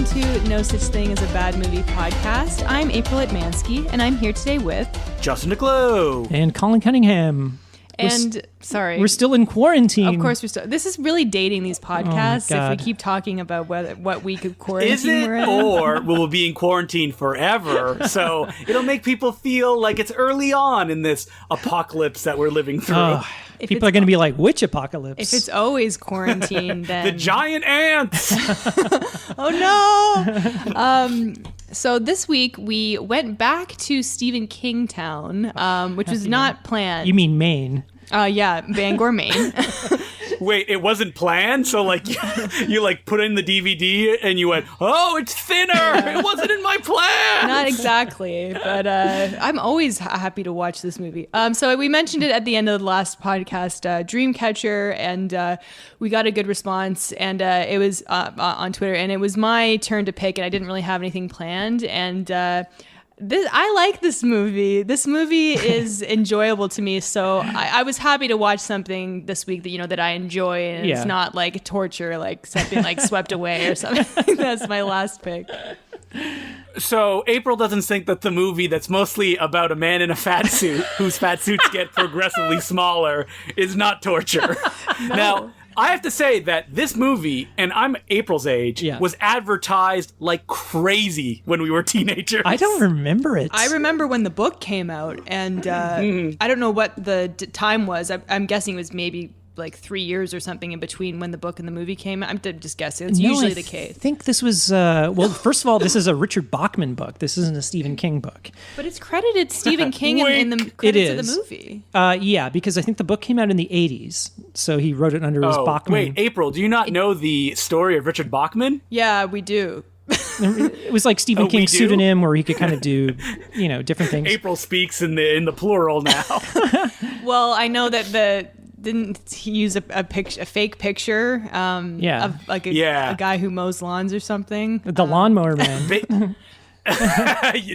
welcome to No Such Thing as a Bad Movie podcast. I'm April Atmansky, and I'm here today with... Justin Niclot. And Colin Cunningham. We're still in quarantine. Of course we're still... This is really dating these podcasts if we keep talking about what week of quarantine Is it? we're in. Or we'll be in quarantine forever. So it'll make people feel like it's early on in this apocalypse that we're living through. People are going to be like, which apocalypse? If it's always quarantine, then... The giant ants! Oh no! So this week we went back to Stephen King Town, which was not planned. You mean Maine? Yeah, Bangor, Maine. Wait, it wasn't planned? So like you like put in the DVD and you went, oh, it's thinner! It wasn't in my plan! Not exactly, but I'm always happy to watch this movie. So we mentioned it at the end of the last podcast, Dreamcatcher, and we got a good response, and it was on Twitter, and it was my turn to pick, and I didn't really have anything planned, and I like this movie. This movie is enjoyable to me, so I was happy to watch something this week that I enjoy, and it's not like torture, like something like Swept Away or something. That's my last pick. So April doesn't think that the movie that's mostly about a man in a fat suit, whose fat suits get progressively smaller, is not torture. No. Now, I have to say that this movie, and I'm April's age, was advertised like crazy when we were teenagers. I don't remember it. I remember when the book came out, and I don't know what the time was. I'm guessing it was maybe like 3 years or something in between when the book and the movie came out. I'm just guessing. It's usually the case. I think this was, first of all, this is a Richard Bachman book. This isn't a Stephen King book. But it's credited Stephen King in the credits of the movie. Yeah, because I think the book came out in the 80s. So he wrote it under his Bachman. Wait, April, do you not know the story of Richard Bachman? Yeah, we do. It was like Stephen King's pseudonym where he could kind of do, different things. April speaks in the plural now. Well, I know that didn't he use a fake picture of like a guy who mows lawns or something? The lawnmower man.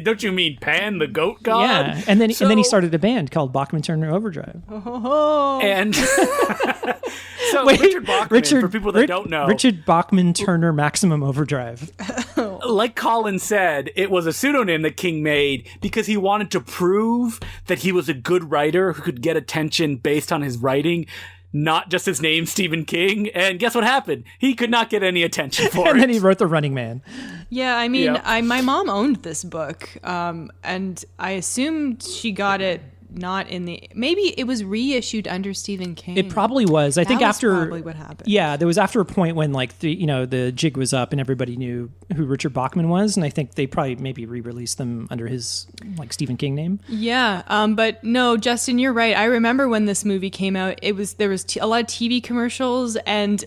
Don't you mean Pan, the goat god? Yeah, and then he started a band called Bachman Turner Overdrive. And so Richard Bachman, for people that don't know, Richard Bachman Turner Maximum Overdrive. Like Colin said, it was a pseudonym that King made because he wanted to prove that he was a good writer who could get attention based on his writing. Not just his name, Stephen King. And guess what happened? He could not get any attention for it. And then he wrote The Running Man. Yeah, I mean, my mom owned this book, and I assumed she got it not in the... Maybe it was reissued under Stephen King. It probably was. I think after... probably what happened. Yeah, there was after a point when like the jig was up and everybody knew who Richard Bachman was, and I think they probably maybe re-released them under his like Stephen King name. Yeah, but no, Justin, you're right. I remember when this movie came out, there was a lot of TV commercials, and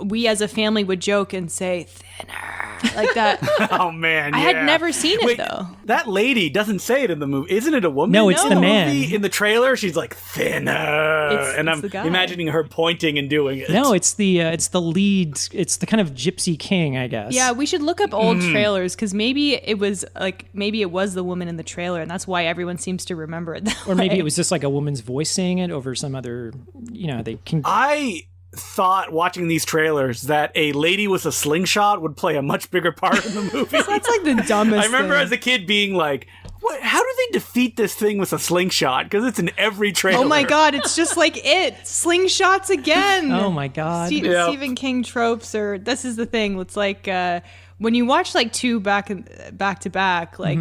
we as a family would joke and say thinner like that. Oh man, I had never seen it though. That lady doesn't say it in the movie. Isn't it a woman? No, it's the man. In the trailer, she's like thinner, and I'm imagining her pointing and doing it. No, it's the lead. It's the kind of Gypsy King, I guess. Yeah, we should look up old trailers because maybe it was the woman in the trailer, and that's why everyone seems to remember it that or maybe it was just like a woman's voice saying it over some other. They can. I thought watching these trailers that a lady with a slingshot would play a much bigger part in the movie. That's like the dumbest I remember thing. as a kid being like, what? How do they defeat this thing with a slingshot? Because it's in every trailer. Oh my god, it's just like it. Slingshots again. Oh my god. Stephen King tropes this is the thing. It's like when you watch like two back to back, like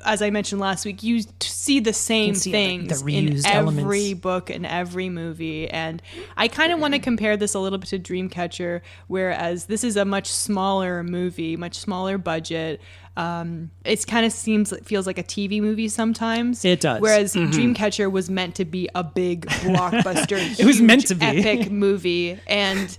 as I mentioned last week, you see the same things in every book and every movie. And I kind of want to compare this a little bit to Dreamcatcher, whereas this is a much smaller movie, much smaller budget. It kind of feels like a TV movie sometimes. It does. Whereas Dreamcatcher was meant to be a big blockbuster, it was meant to be epic movie, and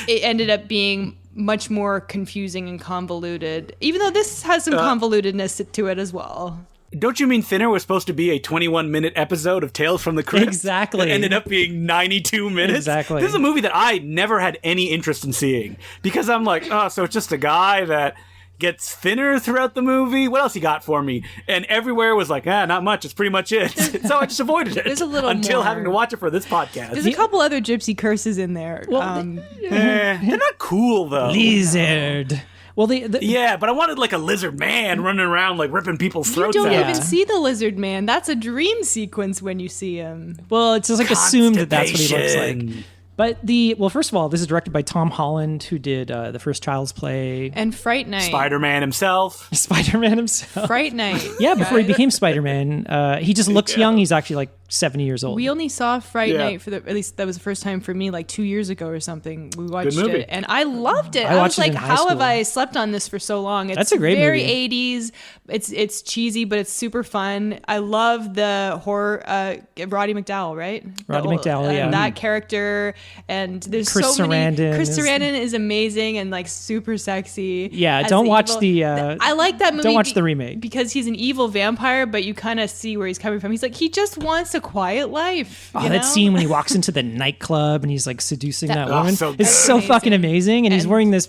it ended up being much more confusing and convoluted, even though this has some convolutedness to it as well. Don't you mean Thinner was supposed to be a 21-minute episode of Tales from the Crypt? Exactly. That ended up being 92 minutes? Exactly. This is a movie that I never had any interest in seeing because I'm like, so it's just a guy that gets thinner throughout the movie. What else he got for me? And everywhere was like, not much. It's pretty much it. So I just avoided it. There's a little until more. having to watch it for this podcast. There's a couple other gypsy curses in there. Well, they're not cool though. Lizard. Well, Yeah, but I wanted like a lizard man running around like ripping people's You throats don't out. even see the lizard man. That's a dream sequence when you see him. well, it's just like assumed that that's what he looks like. Constipation. But first of all, this is directed by Tom Holland, who did the first Child's Play, And Fright Night. Spider-Man himself. Spider-Man himself. Fright Night. Yeah, before he became Spider-Man. He just looks young. He's actually like 70 years old. We only saw Fright Yeah. Night at least that was the first time for me, like 2 years ago or something. We watched movie. it, and I loved it. I I watched was it in like, high how have school. I slept on this for so long? It's That's a great very movie. 80s. It's cheesy, but it's super fun. I love the horror. Roddy McDowall, right? Roddy McDowall, yeah. That character, and there's Chris so many. Sarandon Chris is- Sarandon is amazing and like super sexy. Yeah, as don't the watch evil- the, I like that movie. don't watch the remake. because he's an evil vampire, but you kind of see where he's coming from. He's like, he just wants a quiet life. Oh, you that know? scene when he walks into the nightclub and he's like seducing that Oh, woman so is good. so Amazing. fucking amazing. And he's And- wearing this.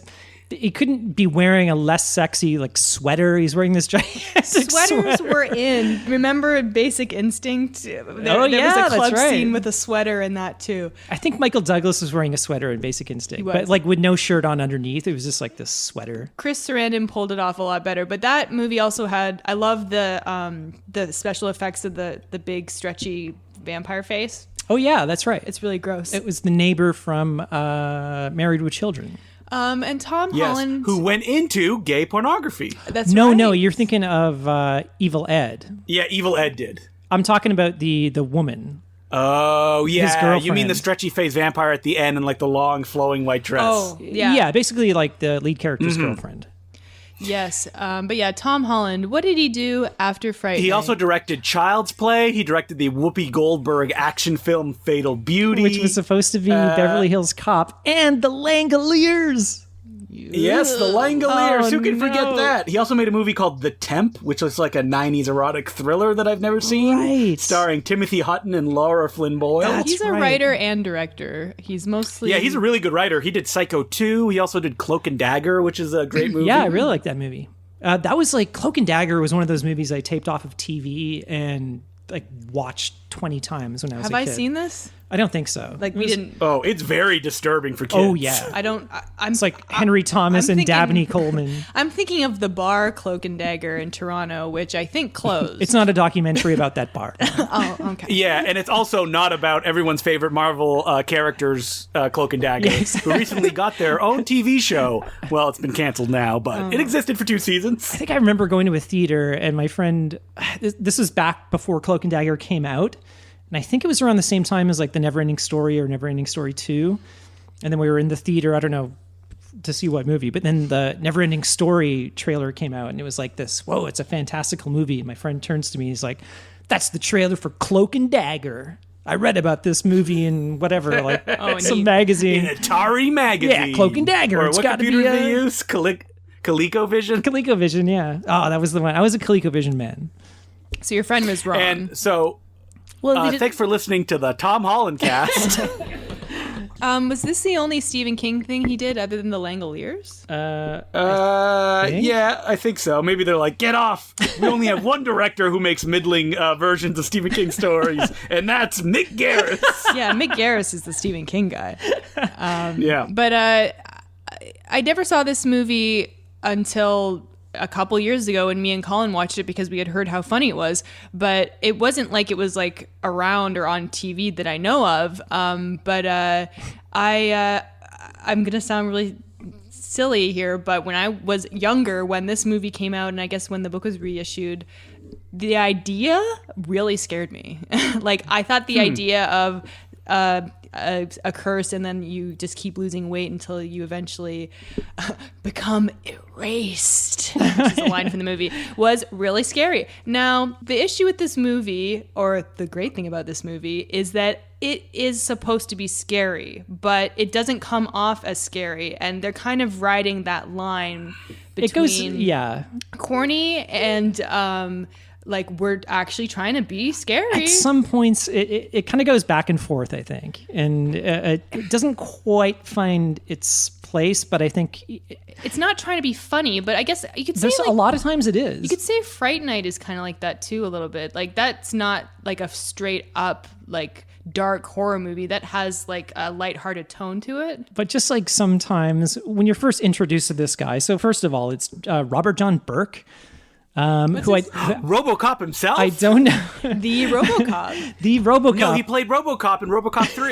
He couldn't be wearing a less sexy like sweater. He's wearing this gigantic Sweaters sweater. were in. Remember Basic Instinct? There yeah, was a that's club right. scene with a sweater in that too. I think Michael Douglas was wearing a sweater in Basic Instinct, was. but like with no shirt on underneath. It was just like this sweater. Chris Sarandon pulled it off a lot better, but that movie also had. I love the special effects of the big stretchy vampire face. Oh yeah, that's right. It's really gross. It was the neighbor from Married with Children. And Tom Yes, Holland. who went into gay pornography. That's No, right. no, you're thinking of Evil Ed. Yeah, Evil Ed did. I'm talking about the woman. Oh, yeah. girlfriend. You mean the stretchy faced vampire at the end and like the long flowing white dress. Oh, yeah. Yeah, basically like the lead character's Mm-hmm. girlfriend. Yes. But yeah, Tom Holland. What did he do after Fright He Night? also directed Child's Play. He directed the Whoopi Goldberg action film Fatal Beauty. Which was supposed to be Beverly Hills Cop and the Langoliers. Yes, the Langoliers. Oh, Who can forget no. that? He also made a movie called The Temp, which was like a 90s erotic thriller that I've never seen. Right. Starring Timothy Hutton and Laura Flynn Boyle. That's He's a right. writer and director. He's mostly. Yeah, he's a really good writer. He did Psycho 2. He also did Cloak and Dagger, which is a great movie. Yeah, I really like that movie. That was like Cloak and Dagger was one of those movies I taped off of TV and like watched 20 times when I was Have a I kid. seen this? I don't think so. Like, It we was- didn't. Oh, it's very disturbing for kids. Oh yeah. I don't. I'm. It's like Henry Thomas I'm and thinking- Dabney Coleman. I'm thinking of the bar Cloak and Dagger in Toronto, which I think closed. It's not a documentary about that bar. Oh, okay. Yeah, and it's also not about everyone's favorite Marvel characters, Cloak and Dagger, who recently got their own TV show. Well, it's been canceled now, but it existed for 2 seasons. I think I remember going to a theater and my friend, this was back before Cloak and Dagger came out. And I think it was around the same time as like the Neverending Story or Neverending Story 2. And then we were in the theater, I don't know, to see what movie, but then the Neverending Story trailer came out and it was like this, whoa, it's a fantastical movie. And my friend turns to me, he's like, that's the trailer for Cloak and Dagger. I read about this movie in whatever, like and some he- magazine. In Atari magazine. Yeah, Cloak and Dagger. Or It's what gotta computer be did they a- use? ColecoVision? ColecoVision, yeah. Oh, that was the one. I was a ColecoVision man. So your friend was wrong. And so, well, did it- thanks for listening to the Tom Holland cast. was this the only Stephen King thing he did other than the Langoliers? Yeah, I think so. Maybe they're like, get off. We only have one director who makes middling versions of Stephen King stories, and that's Mick Garris. Yeah, Mick Garris is the Stephen King guy. Yeah. But I never saw this movie until a couple years ago when me and Colin watched it because we had heard how funny it was. But it wasn't like it was like around or on TV that I know of. But I'm gonna sound really silly here, but when I was younger, when this movie came out, and I guess when the book was reissued, the idea really scared me. Like, I thought the idea of a curse and then you just keep losing weight until you eventually become erased, which is a line from the movie, was really scary. Now, the issue with this movie, or the great thing about this movie, is that it is supposed to be scary, but it doesn't come off as scary, and they're kind of riding that line between It goes, yeah. corny and like we're actually trying to be scary. At some points, it kind of goes back and forth, I think. And it doesn't quite find its place, but I think It's not trying to be funny, but I guess you could say there's like, a lot of times it is. you could say Fright Night is kind of like that too, a little bit. Like, that's not like a straight up like dark horror movie that has like a lighthearted tone to it. But just like sometimes when you're first introduced to this guy, so first of all, it's Robert John Burke, who RoboCop himself? I don't know. The RoboCop. The RoboCop. No, he played RoboCop in RoboCop 3.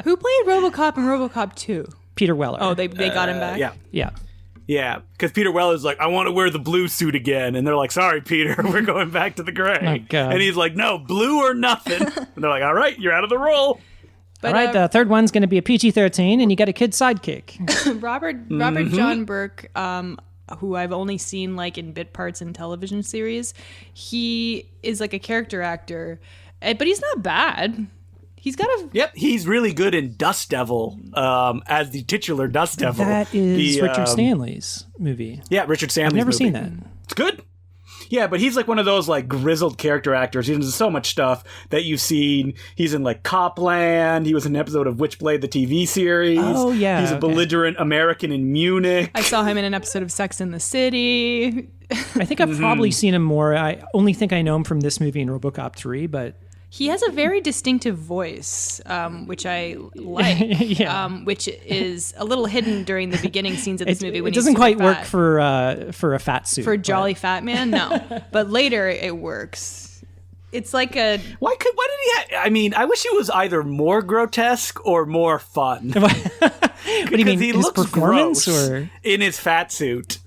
Who played RoboCop in RoboCop 2? Peter Weller. Oh, they got him back? Yeah. Yeah. Yeah, because Peter Weller's like, I want to wear the blue suit again. And they're like, sorry, Peter, we're going back to the gray. Oh, God. And he's like, no, blue or nothing. And they're like, all right, you're out of the role. But, all right, the third one's going to be a PG-13, and you got a kid sidekick. Robert John Burke, who I've only seen like in bit parts in television series, he is like a character actor, but he's not bad. He's got a... Yep, he's really good in Dust Devil as the titular Dust Devil. That is Richard Stanley's movie. Yeah, Richard Stanley's I've never movie. seen that. It's good. Yeah, but he's like one of those like grizzled character actors. He's in so much stuff that you've seen. He's in like Copland. He was in an episode of Witchblade, the TV series. Oh, yeah. He's a belligerent American in Munich. I saw him in an episode of Sex and the City. I think I've probably seen him more. I only think I know him from this movie and RoboCop 3, but... He has a very distinctive voice, which I like, Yeah. Which is a little hidden during the beginning scenes of this movie. When it doesn't he's quite super work fat. for a fat suit. For a jolly fat man, no. But later it works. It's like a... Why did he I mean, I wish he was either more grotesque or more fun. What do you mean, He his looks performance? gross Or in his fat suit.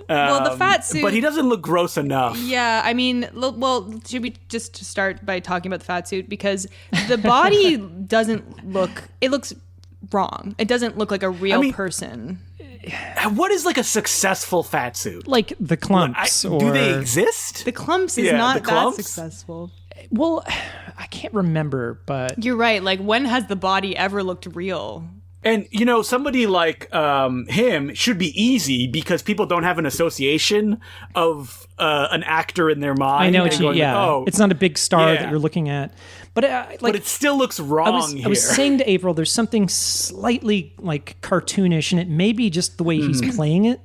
well, the fat suit... But he doesn't look gross enough. Yeah, I mean, well, should we just start by talking about the fat suit? Because the body doesn't look... It looks wrong. It doesn't look like a real person. What is like a successful fat suit? like the clumps? Do they exist? The clumps is Yeah, not the that clumps? successful. Well, I can't remember, but... You're right. Like, when has the body ever looked real? And, you know, somebody like him should be easy because people don't have an association of an actor in their mind. I know what and you... going, Yeah, oh, it's not a big star yeah. that you're looking at. But but it still looks wrong I was saying to April, there's something slightly like cartoonish, and it may be just the way he's playing it.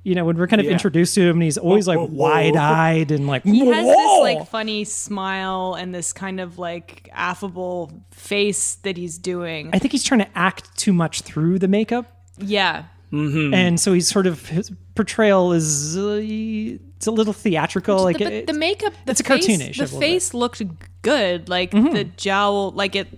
You know, when we're kind of introduced to him, and he's always like wide-eyed and like, He has this like funny smile and this kind of like affable face that he's doing. I think he's trying to act too much through the makeup. Yeah. And so he's sort of, his portrayal is it's a little theatrical. Like But the makeup, it's a face, cartoonish a the little face looked good. Like the jowl, like it.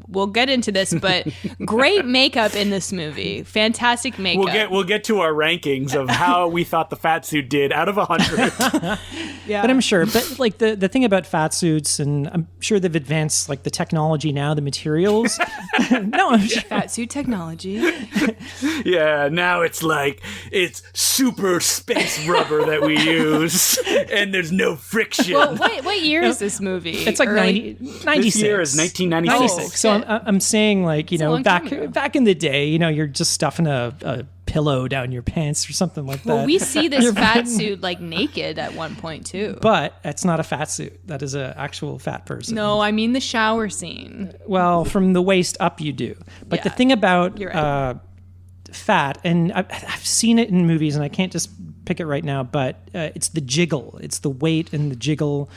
We'll get into this, but great makeup in this movie. Fantastic makeup. We'll get to our rankings of how we thought the fat suit did out of 100. Yeah. But I'm sure. But like the thing about fat suits, and I'm sure they've advanced like the technology now, the materials. No, I'm sure. Fat suit technology. Yeah, now it's super space rubber that we use, and there's no friction. Well, what year is this movie? It's like Early- 96. This year is 1996. Oh, So shit. I'm saying, like, you It's a know, long time ago. back in the day, you know, you're just stuffing a pillow down your pants or something like that. Well, we see this fat suit like naked at one point too. But it's not a fat suit. That is an actual fat person. No, I mean the shower scene. Well, from the waist up, you do. But the Yeah, thing about you're right. fat, and I've seen it in movies, and I can't just pick it right now, but it's the jiggle. It's the weight and the jiggle.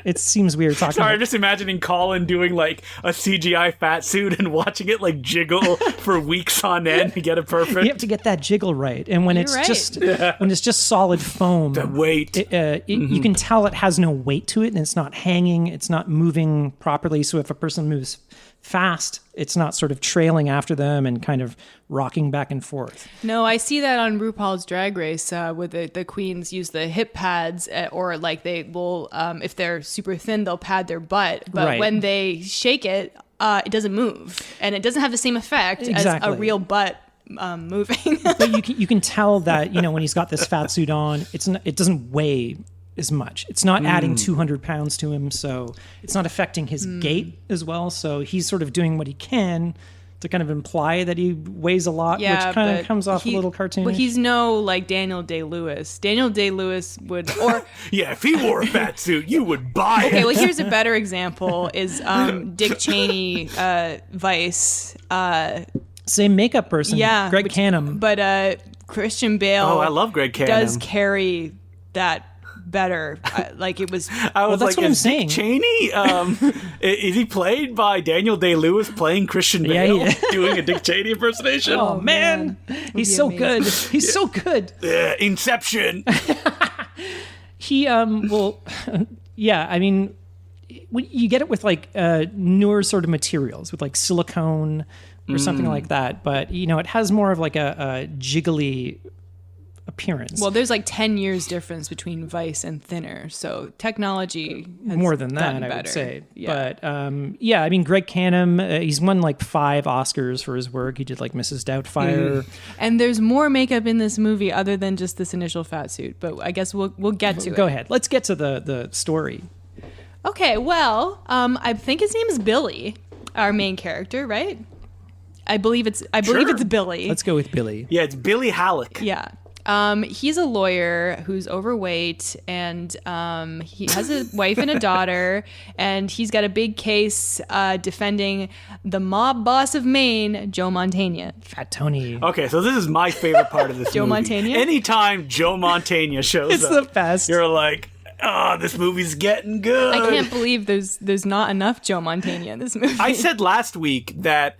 It seems weird talking Sorry, I'm about just imagining Colin doing like a CGI fat suit and watching it like jiggle for weeks on end to get it perfect. you have to get that jiggle right, and when You're it's right. when it's just solid foam, The weight. you can tell it has no weight to it, and it's not hanging, it's not moving properly. So if a person moves fast, it's not sort of trailing after them and kind of rocking back and forth. No, I see that on RuPaul's Drag Race, where the queens use the hip pads, or like they will, if they're super thin, they'll pad their butt. But Right. when they shake it, it doesn't move, and it doesn't have the same effect Exactly. as a real butt moving. But you can tell that, you know, when he's got this fat suit on, it doesn't weigh as much. It's not adding 200 pounds to him, so it's not affecting his gait as well. So he's sort of doing what he can to kind of imply that he weighs a lot, which kind of but comes off a little cartoonish. But he's no like Daniel Day-Lewis. Daniel Day-Lewis would, or Yeah, if he wore a fat suit, you would buy it. okay, well here's a better example: is Dick Cheney, Vice. Same makeup person, Yeah, Greg Canham. But Christian Bale. Oh, I love Greg Canham. Does carry that better. Like it was. I was that's like, what I'm is Dick saying. Cheney? Is he played by Daniel Day-Lewis playing Christian Bale doing a Dick Cheney impersonation? Oh man, he's so good. He's so good. Inception. He well, yeah. I mean, you get it with like newer sort of materials, with like silicone or something like that. But it has more of like a jiggly appearance. Well, there's like 10 years difference between Vice and Thinner, so technology has more than that, gotten I would better. say. Yeah. But I mean, Greg Canham, he's won like 5 Oscars for his work. He did like Mrs. Doubtfire. And there's more makeup in this movie other than just this initial fat suit, but I guess we'll get to it. Go ahead. Let's get to the story. Okay, well, I think his name is Billy, our main character, right? I believe it's Billy. Let's go with Billy. Yeah, it's Billy Halleck. Yeah. He's a lawyer who's overweight, and he has a wife and a daughter, and he's got a big case defending the mob boss of Maine, Joe Montana. Fat Tony. Okay, so this is my favorite part of this Joe movie. Montana? Anytime Joe Montana shows It's up, the best. you're like, oh, this movie's getting good. I can't believe there's not enough Joe Montana in this movie. I said last week that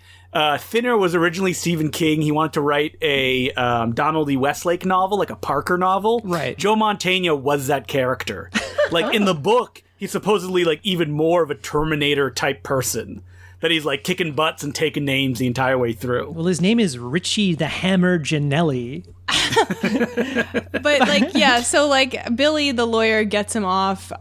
Thinner was originally Stephen King. He wanted to write a Donald E. Westlake novel, like a Parker novel. Right. Joe Montana was that character. Like in the book, he's supposedly like even more of a Terminator type person. That he's like kicking butts and taking names the entire way through. Well, his name is Richie the Hammer Janelli. But like, yeah, so like Billy, the lawyer, gets him off.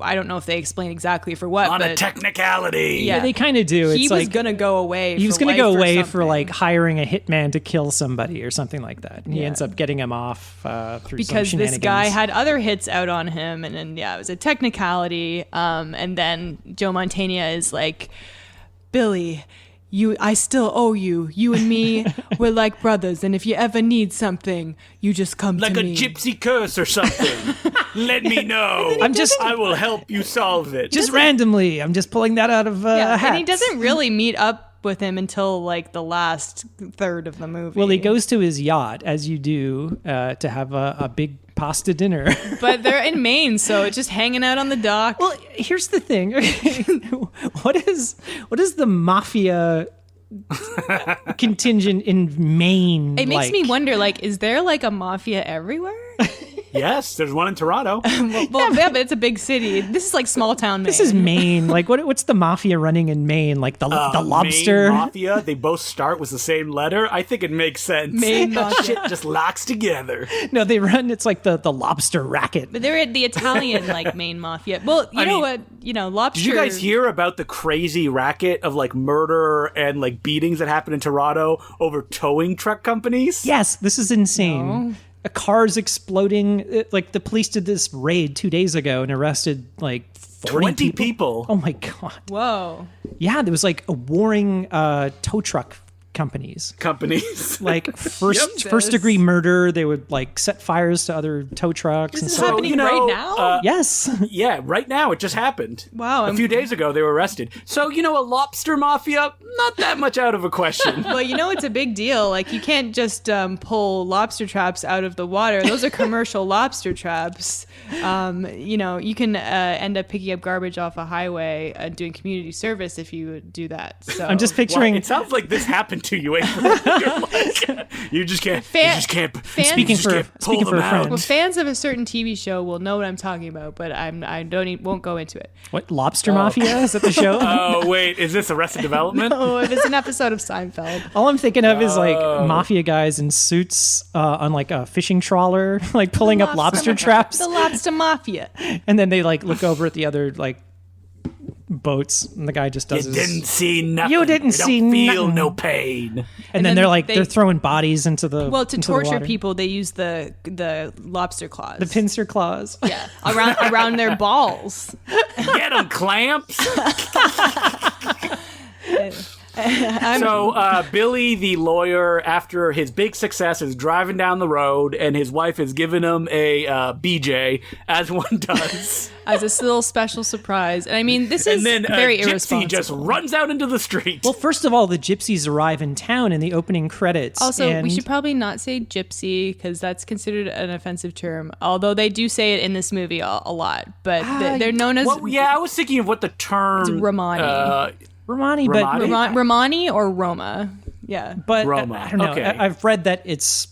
I don't know if they explain exactly for what, On but a technicality. Yeah. They kind of do. he It's was like gonna go away. he was going to go away for something. like hiring a hitman to kill somebody or something like that. And he Yeah. ends up getting him off through because some this guy shenanigans. had other hits out on him, and then it was a technicality. And then Joe Montana is like, Billy, I still owe you. You and me, we're like brothers, and if you ever need something, you just come Like to a me. gypsy curse or something. Let me know. I will help you solve it. just randomly. I'm just pulling that out of a hat. and he doesn't really meet up with him until like the last third of the movie. Well, he goes to his yacht, as you do, to have a big pasta dinner. But they're in Maine, so it's just hanging out on the dock. Well, here's the thing. What is the mafia contingent in Maine? It makes like? me wonder, like, is there like a mafia everywhere? Yes, there's one in Toronto. Well, yeah, but it's a big city. This is like small town Maine. This is Maine. Like, what's the mafia running in Maine? Like the lobster. Maine Mafia, they both start with the same letter. I think it makes sense. Maine Mafia. Shit just locks together. No, they run. It's like the lobster racket. But they're the Italian like Maine mafia. Well, you know what? Lobster. Did you guys hear about the crazy racket of like murder and like beatings that happen in Toronto over towing truck companies? Yes, this is insane. No. A car's exploding. Like the police did this raid 2 days ago and arrested like 20 people. Oh my god. Whoa. Yeah, there was like a warring tow truck companies. Like first degree murder. They would like set fires to other tow trutrucks. This and is stuff. happening right now? Yes. Yeah, right now it just happened. Wow, A few days ago they were arrested. So, a lobster mafia, not that much out of a question. Well, it's a big deal. Like, you can't just pull lobster traps out of the water. Those are commercial lobster traps. You can end up picking up garbage off a highway and doing community service if you do that. So I'm just picturing. Well, it sounds like this happened to you, April. You just can't. Speaking for a friend. Well, fans of a certain TV show will know what I'm talking about, but won't go into it. What, Lobster Mafia? Is that the show? Oh, wait, is this Arrested Development? Oh, it was an episode of Seinfeld. All I'm thinking of is like mafia guys in suits on like a fishing trawler, like pulling up lobster traps. The Lobster Mafia. And then they like look over at the other like boats, and the guy just does You his. didn't see nothing. You didn't see don't feel nothing. no pain. And then they're throwing bodies into the. Well, to into the torture water. people, they use the lobster claws. The pincer claws. Yeah, around their balls. Get them, clamps. So Billy, the lawyer, after his big success, is driving down the road, and his wife has given him a BJ, as one does. As a little special surprise. And I mean, this is very irresponsible. Gypsy just runs out into the street. Well, first of all, the gypsies arrive in town in the opening credits. Also, we should probably not say gypsy because that's considered an offensive term. Although they do say it in this movie a lot, but they're known as. Well, yeah, I was thinking of what the term Romani. Romani, but Romani or Roma. Yeah, but Roma. I don't know. Okay. I've read that it's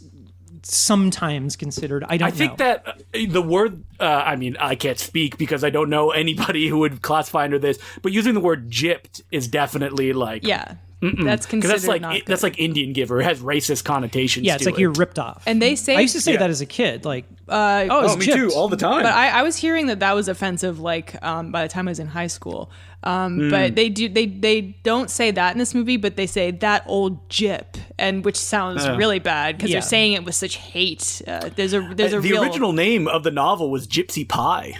sometimes considered. I don't know. I think that the word, I mean, I can't speak because I don't know anybody who would classify under this, but using the word gypped is definitely like. Yeah. That's considered that's like Indian giver. It has racist connotations. Yeah, it's like you're ripped off. And they say I used to say that as a kid, like me too, all the time. But I was hearing that was offensive, like by the time I was in high school. But they don't say that in this movie, but they say that old gyp, and which sounds really bad because they're saying it with such hate. There's a the original name of the novel was Gypsy Pie.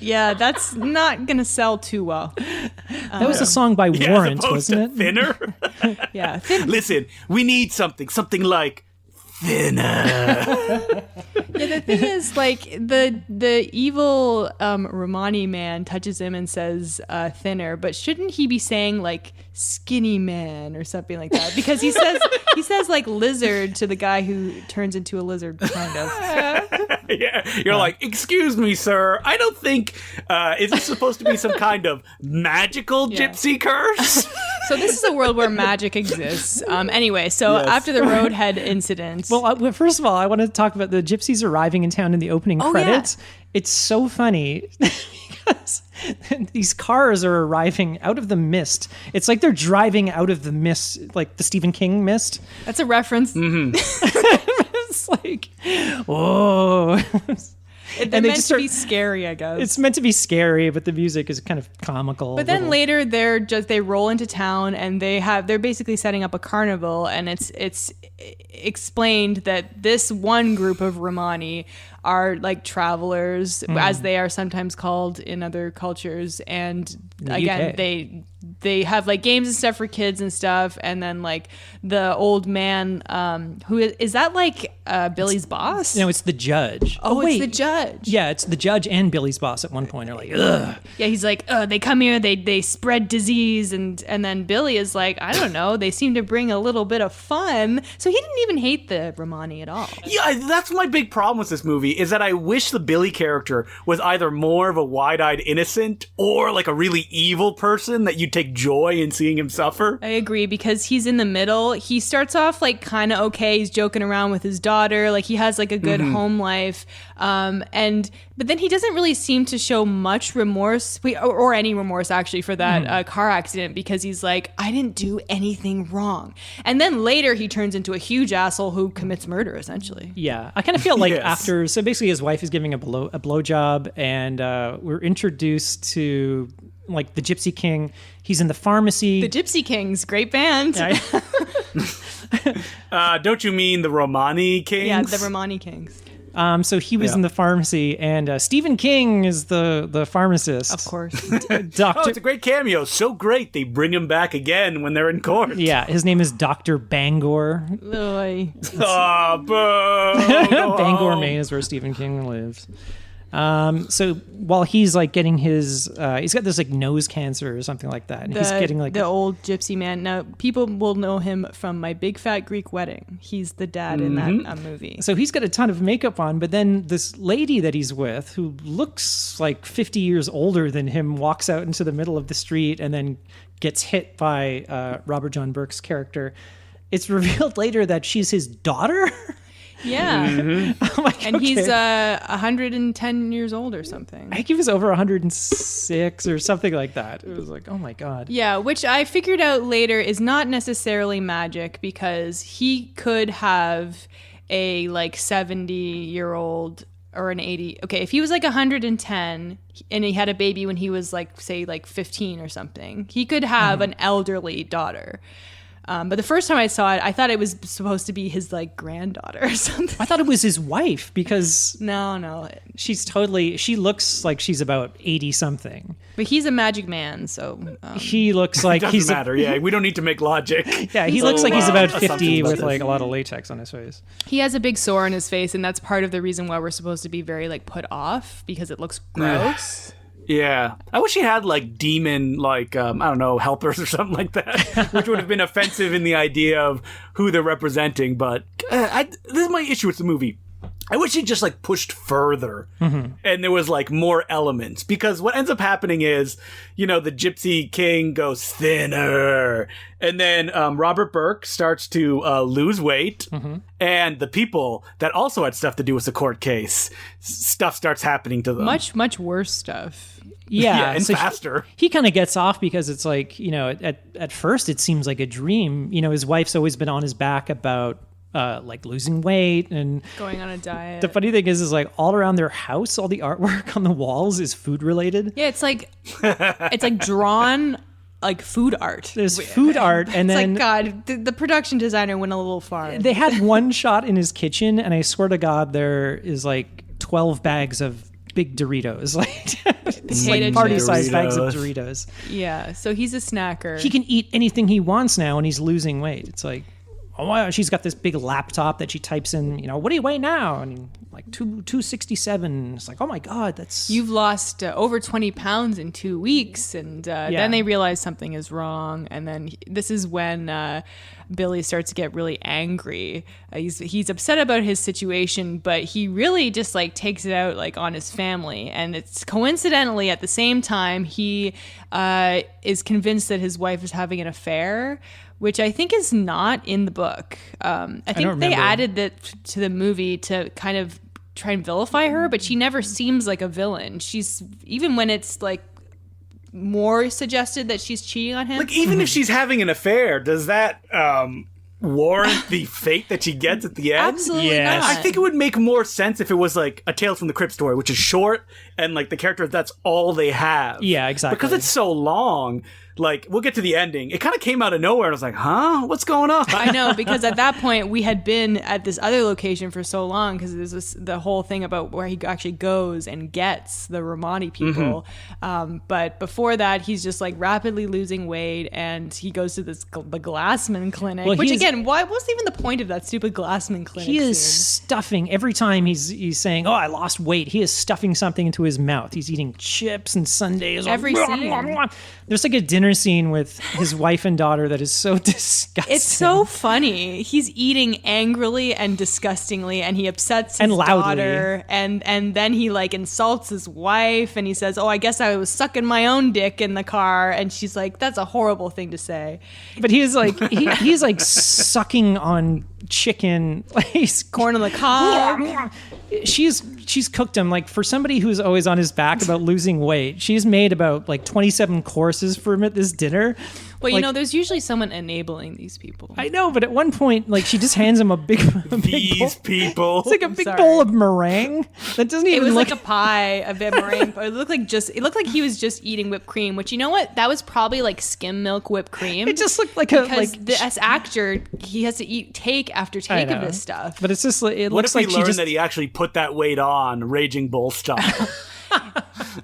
Yeah, that's not gonna sell too well. That was a song by Warrant, wasn't it? Thinner. Yeah. Listen, we need something like thinner. Yeah, the thing is, like the evil Romani man touches him and says thinner, but shouldn't he be saying like skinny man or something like that? Because he says like lizard to the guy who turns into a lizard, kind of. Yeah, you're like, excuse me, sir. I don't think is this supposed to be some kind of magical gypsy curse? So this is a world where magic exists. Anyway, so after the Roadhead incident. Well, first of all, I want to talk about the gypsies arriving in town in the opening credits. Yeah. It's so funny because these cars are arriving out of the mist. It's like they're driving out of the mist, like the Stephen King mist. That's a reference. Mm-hmm. It's like, whoa. They're meant to be scary, I guess. It's meant to be scary, but the music is kind of comical. But then later, they roll into town and they're basically setting up a carnival, and it's explained that this one group of Romani are like travelers, as they are sometimes called in other cultures, and again they have like games and stuff for kids and stuff, and then like the old man who is that like Billy's boss? No, it's the judge. Oh, it's the judge. Yeah, it's the judge and Billy's boss at one point are like, ugh. Yeah, he's like, they come here, they spread disease, and then Billy is like, I don't know, they seem to bring a little bit of fun. So he didn't even hate the Romani at all. Yeah, that's my big problem with this movie, is that I wish the Billy character was either more of a wide-eyed innocent or like a really evil person that you take joy in seeing him suffer. I agree, because he's in the middle. He starts off like kind of okay. He's joking around with his daughter. Like he has like a good home life. But then he doesn't really seem to show much remorse or any remorse actually for that car accident, because he's like, I didn't do anything wrong. And then later he turns into a huge asshole who commits murder essentially. Yeah. I kind of feel like after, so basically his wife is giving a blowjob, and we're introduced to like the Gypsy King. He's in the pharmacy. The Gypsy Kings, great band. Don't you mean the Romani Kings? Yeah, the Romani Kings. So he was in the pharmacy, and Stephen King is the pharmacist. Of course. Oh, it's a great cameo. So great, they bring him back again when they're in court. Yeah, his name is Dr. Bangor. Oy. Oh, boo! Bangor, Maine is where Stephen King lives. So while he's like getting his, he's got this like nose cancer or something like that. And he's getting like the old gypsy man. Now people will know him from My Big Fat Greek Wedding. He's the dad in that movie. So he's got a ton of makeup on, but then this lady that he's with, who looks like 50 years older than him, walks out into the middle of the street and then gets hit by Robert John Burke's character. It's revealed later that she's his daughter. Yeah. I'm like, and he's 110 years old or something. I think he was over 106 or something like that. It was like, oh my God. Yeah, which I figured out later is not necessarily magic, because he could have a like 70-year-old or an 80. Okay, if he was like 110 and he had a baby when he was like, say, like 15 or something, he could have an elderly daughter. But the first time I saw it, I thought it was supposed to be his like granddaughter or something. I thought it was his wife because No. she looks like she's about 80 something. But he's a magic man, so He looks like Doesn't he's matter. Yeah, we don't need to make logic. Yeah, he looks like he's about 50 assumptions about with this. like a lot of latex on his face. he has a big sore on his face, and that's part of the reason why we're supposed to be very like put off because it looks gross. Yeah, I wish he had like demon, like I don't know, helpers or something like that, which would have been offensive in the idea of who they're representing. But this is my issue with the movie. I wish he just like pushed further and there was like more elements, because what ends up happening is, the Gypsy King goes thinner, and then Robert Burke starts to lose weight, and the people that also had stuff to do with the court case, stuff starts happening to them. Much worse stuff. Yeah, and so faster. He kind of gets off because it's like, at first it seems like a dream. His wife's always been on his back about like losing weight and Going on a diet. the funny thing is like all around their house, all the artwork on the walls is food related. Yeah, it's like drawn like food art. There's food art, and It's then like, God, the production designer went a little far. they had one shot in his kitchen, and I swear to God, there is like 12 bags of big Doritos, like Potato party-sized Doritos. bags of Doritos. Yeah, so he's a snacker. He can eat anything he wants now, and he's losing weight. It's like, oh wow, she's got this big laptop that she types in, what do you weigh now? And like 267. It's like, oh my God, that's... You've lost over 20 pounds in 2 weeks. And then they realize something is wrong. And then this is when Billy starts to get really angry. He's upset about his situation, but he really just like takes it out like on his family. And it's coincidentally at the same time he is convinced that his wife is having an affair, which I think is not in the book. I think don't they remember. added that to the movie to kind of try and vilify her, but she never seems like a villain. She's, even when it's like more suggested that she's cheating on him. Like, even if she's having an affair, does that warrant the fate that she gets at the end? Absolutely Yes. not. I think it would make more sense if it was like a Tales from the Crypt story, which is short, and like the characters, that's all they have. Yeah, exactly. Because it's so long, like, we'll get to the ending. It kind of came out of nowhere, and I was like, huh? What's going on? I know, because at that point we had been at this other location for so long, because there's the whole thing about where he actually goes and gets the Romani people. But before that, he's just like rapidly losing weight, and he goes to the Glassman clinic. Well, which he is- again, what's even the point of that stupid Glassman clinic? He is scene? stuffing every time he's saying, "Oh, I lost weight." He is stuffing something into his mouth. He's eating chips and sundaes. Every scene. There's like a dinner scene with his wife and daughter that is so disgusting. It's so funny. He's eating angrily and disgustingly, and he upsets his And loudly. daughter, and then he like insults his wife, and he says, "Oh, I guess I was sucking my own dick in the car," and she's like, "That's a horrible thing to say." But he is like he's like sucking on chicken. Like he's Corn on the cob. she's cooked him. Like, for somebody who's always on his back about losing weight, she's made about like 27 courses for him at this dinner. Well, Like, there's usually someone enabling these people. I know, but at one point, like, she just hands him a big bowl. These people. It's like a big sorry. bowl of meringue that doesn't It even was look. like a pie, a bit meringue. But it looked like he was just eating whipped cream. Which, you know what? That was probably like skim milk whipped cream. It just looked like a because like. this actor, he has to eat take after I take of know. this stuff. But it's just like, it What looks if we like she learned just. that he actually put that weight on Raging Bull style?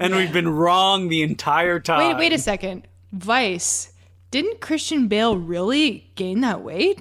And we've been wrong the entire time. Wait a second. Vice. Didn't Christian Bale really gain that weight?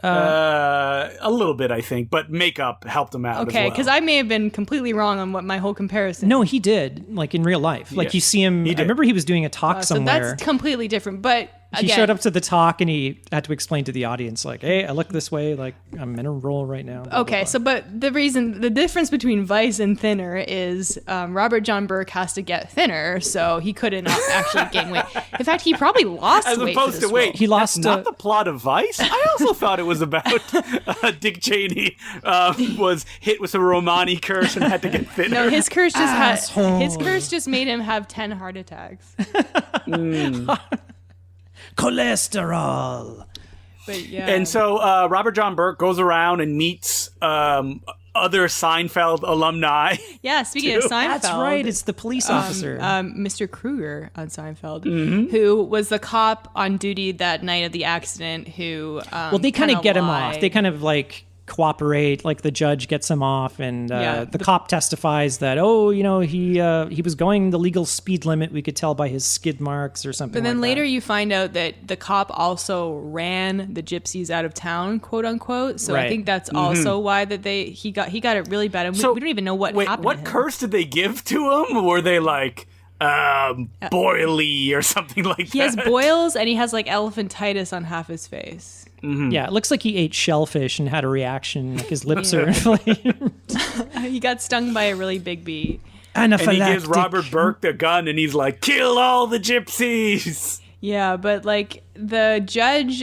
A little bit, I think, but makeup helped him out. Okay, as well. because I may have been completely wrong on what my whole comparison. No, he did. Like in real life, like Yeah, you see him. he I did. remember he was doing a talk So somewhere. that's completely different. But He again, showed up to the talk and he had to explain to the audience, like, "Hey, I look this way. Like, I'm in a role right now." blah, blah, Okay, blah. so but the difference between Vice and Thinner is Robert John Burke has to get thinner, so he couldn't actually gain weight. In fact, he probably lost As weight. opposed for to this wait, role. He lost, That's not the plot of Vice. I also thought it was about Dick Cheney was hit with a Romani curse and had to get thinner. No, his curse just Asshole. his curse just made him have 10 heart attacks. cholesterol. But yeah, And so Robert John Burke goes around and meets other Seinfeld alumni. Yeah, speaking of Seinfeld. That's right. It's the police officer. Mr. Kruger on Seinfeld, who was the cop on duty that night of the accident who well, they kind of get him off. They kind of like cooperate, like the judge gets him off, and the cop testifies that he was going the legal speed limit. We could tell by his skid marks or something. But then like later that. You find out that the cop also ran the gypsies out of town, quote unquote. So I Right. think that's also why that he got it really bad. And we don't even know what happened. What to him. curse did they give to him? Were they like boily or something like that? He has boils and he has like elephantitis on half his face. Yeah, it looks like he ate shellfish and had a reaction. Like his lips are inflamed. He got stung by a really big bee. And he gives Robert Burke the gun and he's like, kill all the gypsies. Yeah, but like the judge,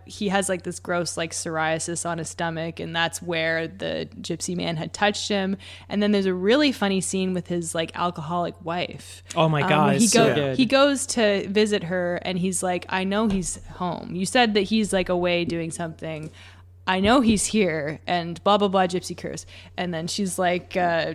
he has like this gross like psoriasis on his stomach, and that's where the gypsy man had touched him. And then there's a really funny scene with his like alcoholic wife. Oh my God, it's so good. He goes to visit her, and he's like, I know he's home. You said that he's like away doing something. I know he's here, and blah, blah, blah, gypsy curse. And then she's like,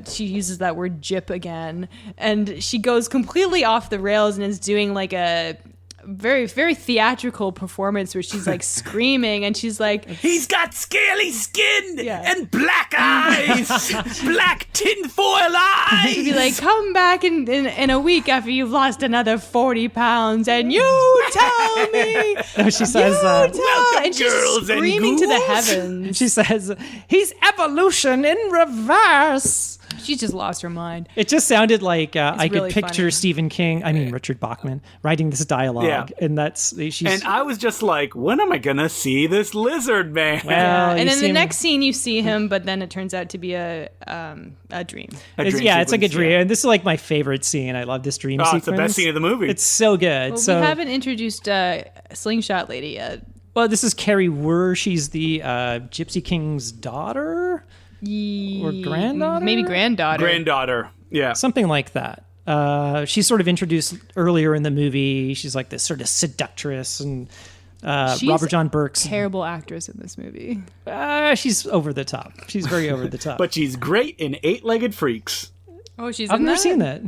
she uses that word gyp again, and she goes completely off the rails and is doing like a very, very theatrical performance where she's like screaming, and she's like, he's got scaly skin Yeah. and black eyes, black tinfoil eyes. she'd be like, come back in a week after you've lost another 40 pounds, and you tell me. No, she says, And she's girls and screaming to the ghouls. heavens. she says, he's evolution in reverse. She just lost her mind. It just sounded like I could really picture funny. Stephen King, Richard Bachman, writing this dialogue. Yeah. And she's... And I was just like, when am I going to see this lizard man? Well, you And then see the him- next scene you see him, but then it turns out to be a dream. It's like a dream. And this is like my favorite scene. I love this dream sequence. It's the best scene of the movie. It's so good. Well, so we haven't introduced Slingshot Lady yet. Well, this is Carrie Wurr. She's the Gypsy King's daughter or granddaughter? Maybe granddaughter. Granddaughter. Yeah. Something like that. She's sort of introduced earlier in the movie. She's like this sort of seductress, and She's Robert John Burke's... Terrible actress in this movie. she's over the top. She's very over the top. But she's great in Eight-Legged Freaks. Oh, she's I've in never that? seen that.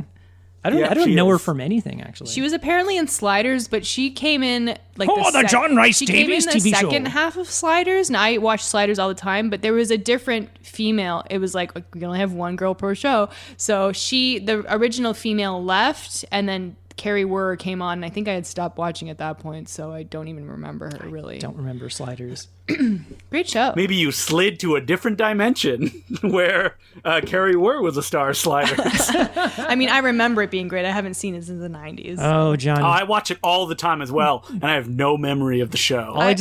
I don't she know her is. from anything, actually. She was apparently in Sliders, but she came in like the John Rhys she Davies came in the TV show. second half of Sliders, and I watch Sliders all the time. But there was a different female. It was like we only have one girl per show, so the original female left, and then Carrie Wurr came on, and I think I had stopped watching at that point, so I don't even remember her really. Don't remember Sliders. Great show. Maybe you slid to a different dimension where Carrie Wurr was a star slider. I mean, I remember it being great. I haven't seen it since the 90s. Oh, John. I watch it all the time as well, and I have no memory of the show. I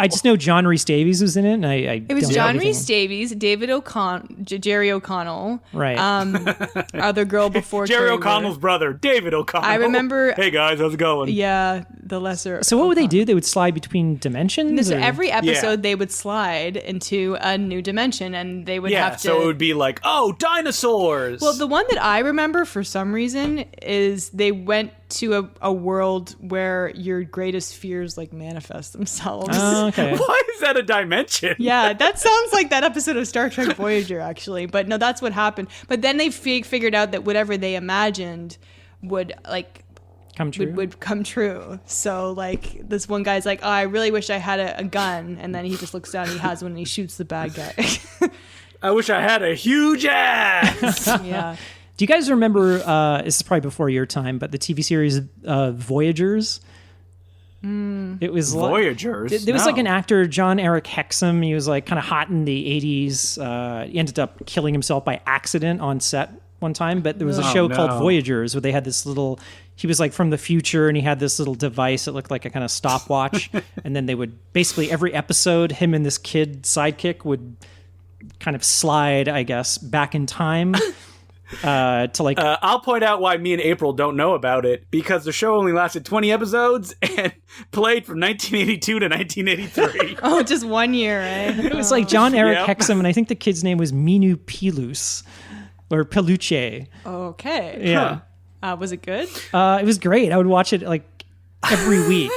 just know John Rhys Davies was in it, and It was don't know John everything. Rhys Davies, Jerry O'Connell, Right. other girl before Jerry Carrie O'Connell's Wurr. brother, David O'Connell. I remember- Hey guys, how's it going? Yeah, the lesser. So what would they do? They would slide between dimensions? So or- every episode they would slide into a new dimension, and they would Yeah, have to. so it would be like, oh, dinosaurs. Well, the one that I remember for some reason is they went to a world where your greatest fears like manifest themselves. Oh, okay. Why is that a dimension? Yeah, that sounds like that episode of Star Trek Voyager, actually. But no, that's what happened. But then they figured out that whatever they imagined would like Come true. would come true. So like this one guy's like, oh, I really wish I had a gun, and then he just looks down, and he has one, and he shoots the bad guy. I wish I had a huge ass. Yeah. Do you guys remember, this is probably before your time, but the TV series Voyagers? It was Voyagers. There was like No. an actor, John Eric Hexum. He was like kind of hot in the 80s. He ended up killing himself by accident on set one time, but there was a show called no. Voyagers where they had this little, he was like from the future, and he had this little device that looked like a kind of stopwatch. And then they would basically every episode, him and this kid sidekick would kind of slide, I guess, back in time to like I'll point out why me and April don't know about it, because the show only lasted 20 episodes and played from 1982 to 1983. Oh, just 1 year, right? it was like John Eric Yep. Hexum, and I think the kid's name was Minu Pilus or Peluche. Okay. Yeah. Was it good? It was great. I would watch it like every week.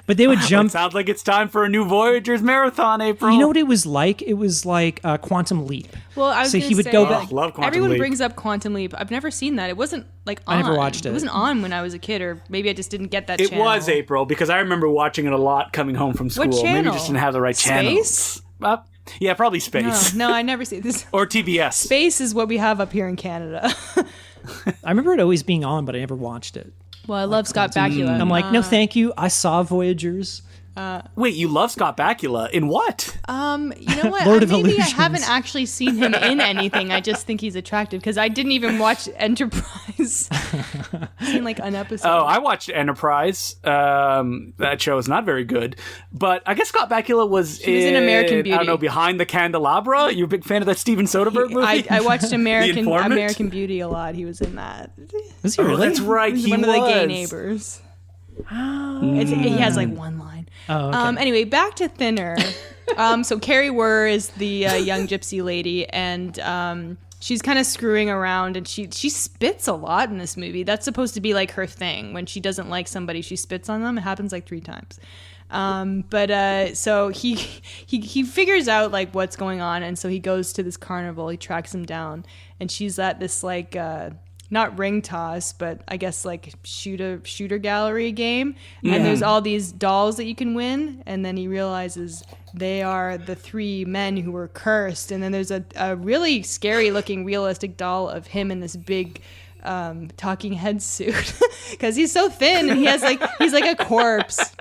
But they would jump. It sounds like it's time for a new Voyagers marathon, April. You know what it was like? It was like Quantum Leap. Well, I was So gonna he would say, go back. Love Quantum everyone Leap. brings up Quantum Leap. I've never seen that. It wasn't like on. I never watched it. It wasn't on when I was a kid, or maybe I just didn't get that It channel. was April, because I remember watching it a lot coming home from school. What Maybe channel? just didn't have the right Space? channels. Yeah, probably Space. No, I never see this. Or TBS. Space is what we have up here in Canada. I remember it always being on, but I never watched it. Well, I love Scott Bakula. I'm like, no, thank you. I saw Voyagers. Wait, you love Scott Bakula. In what? You know what? Lord of Maybe I Illusions. haven't actually seen him in anything. I just think he's attractive because I didn't even watch Enterprise. Seen like an episode. Oh, I watched Enterprise. That show is not very good. But I guess Scott Bakula was in American Beauty. I don't know, Behind the Candelabra? You a big fan of that Steven Soderbergh movie? I watched Informant? American Beauty a lot. He was in that. Was he really? That's right. He's He one was. of the gay neighbors. He has like one line. Oh, okay. Anyway, back to Thinner. So Carrie Wurr is the young gypsy lady, and she's kind of screwing around, and she spits a lot in this movie. That's supposed to be like her thing. When she doesn't like somebody, she spits on them. It happens like 3 times. So he figures out like what's going on, and so he goes to this carnival. He tracks him down, and she's at this like not ring toss, but I guess like shooter gallery game. And there's all these dolls that you can win, and then he realizes they are the 3 men who were cursed. And then there's a really scary looking realistic doll of him in this big talking head suit because he's so thin, and he's like a corpse.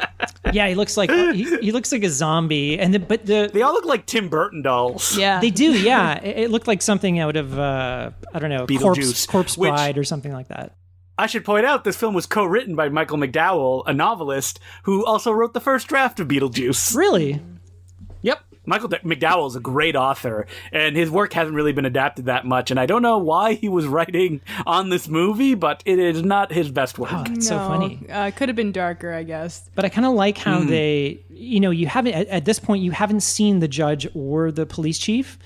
Yeah, he looks like he looks like a zombie, and They all look like Tim Burton dolls. Yeah, they do. Yeah, it looked like something out of I don't know, Beetlejuice, Corpse which- Bride or something like that. I should point out this film was co-written by Michael McDowell, a novelist who also wrote the first draft of Beetlejuice. Really? Yep. Michael McDowell is a great author, and his work hasn't really been adapted that much, and I don't know why he was writing on this movie, but it is not his best work. Oh, that's so funny. Could have been darker, I guess. But I kind of like how they, you haven't, at this point, you haven't seen the judge or the police chief.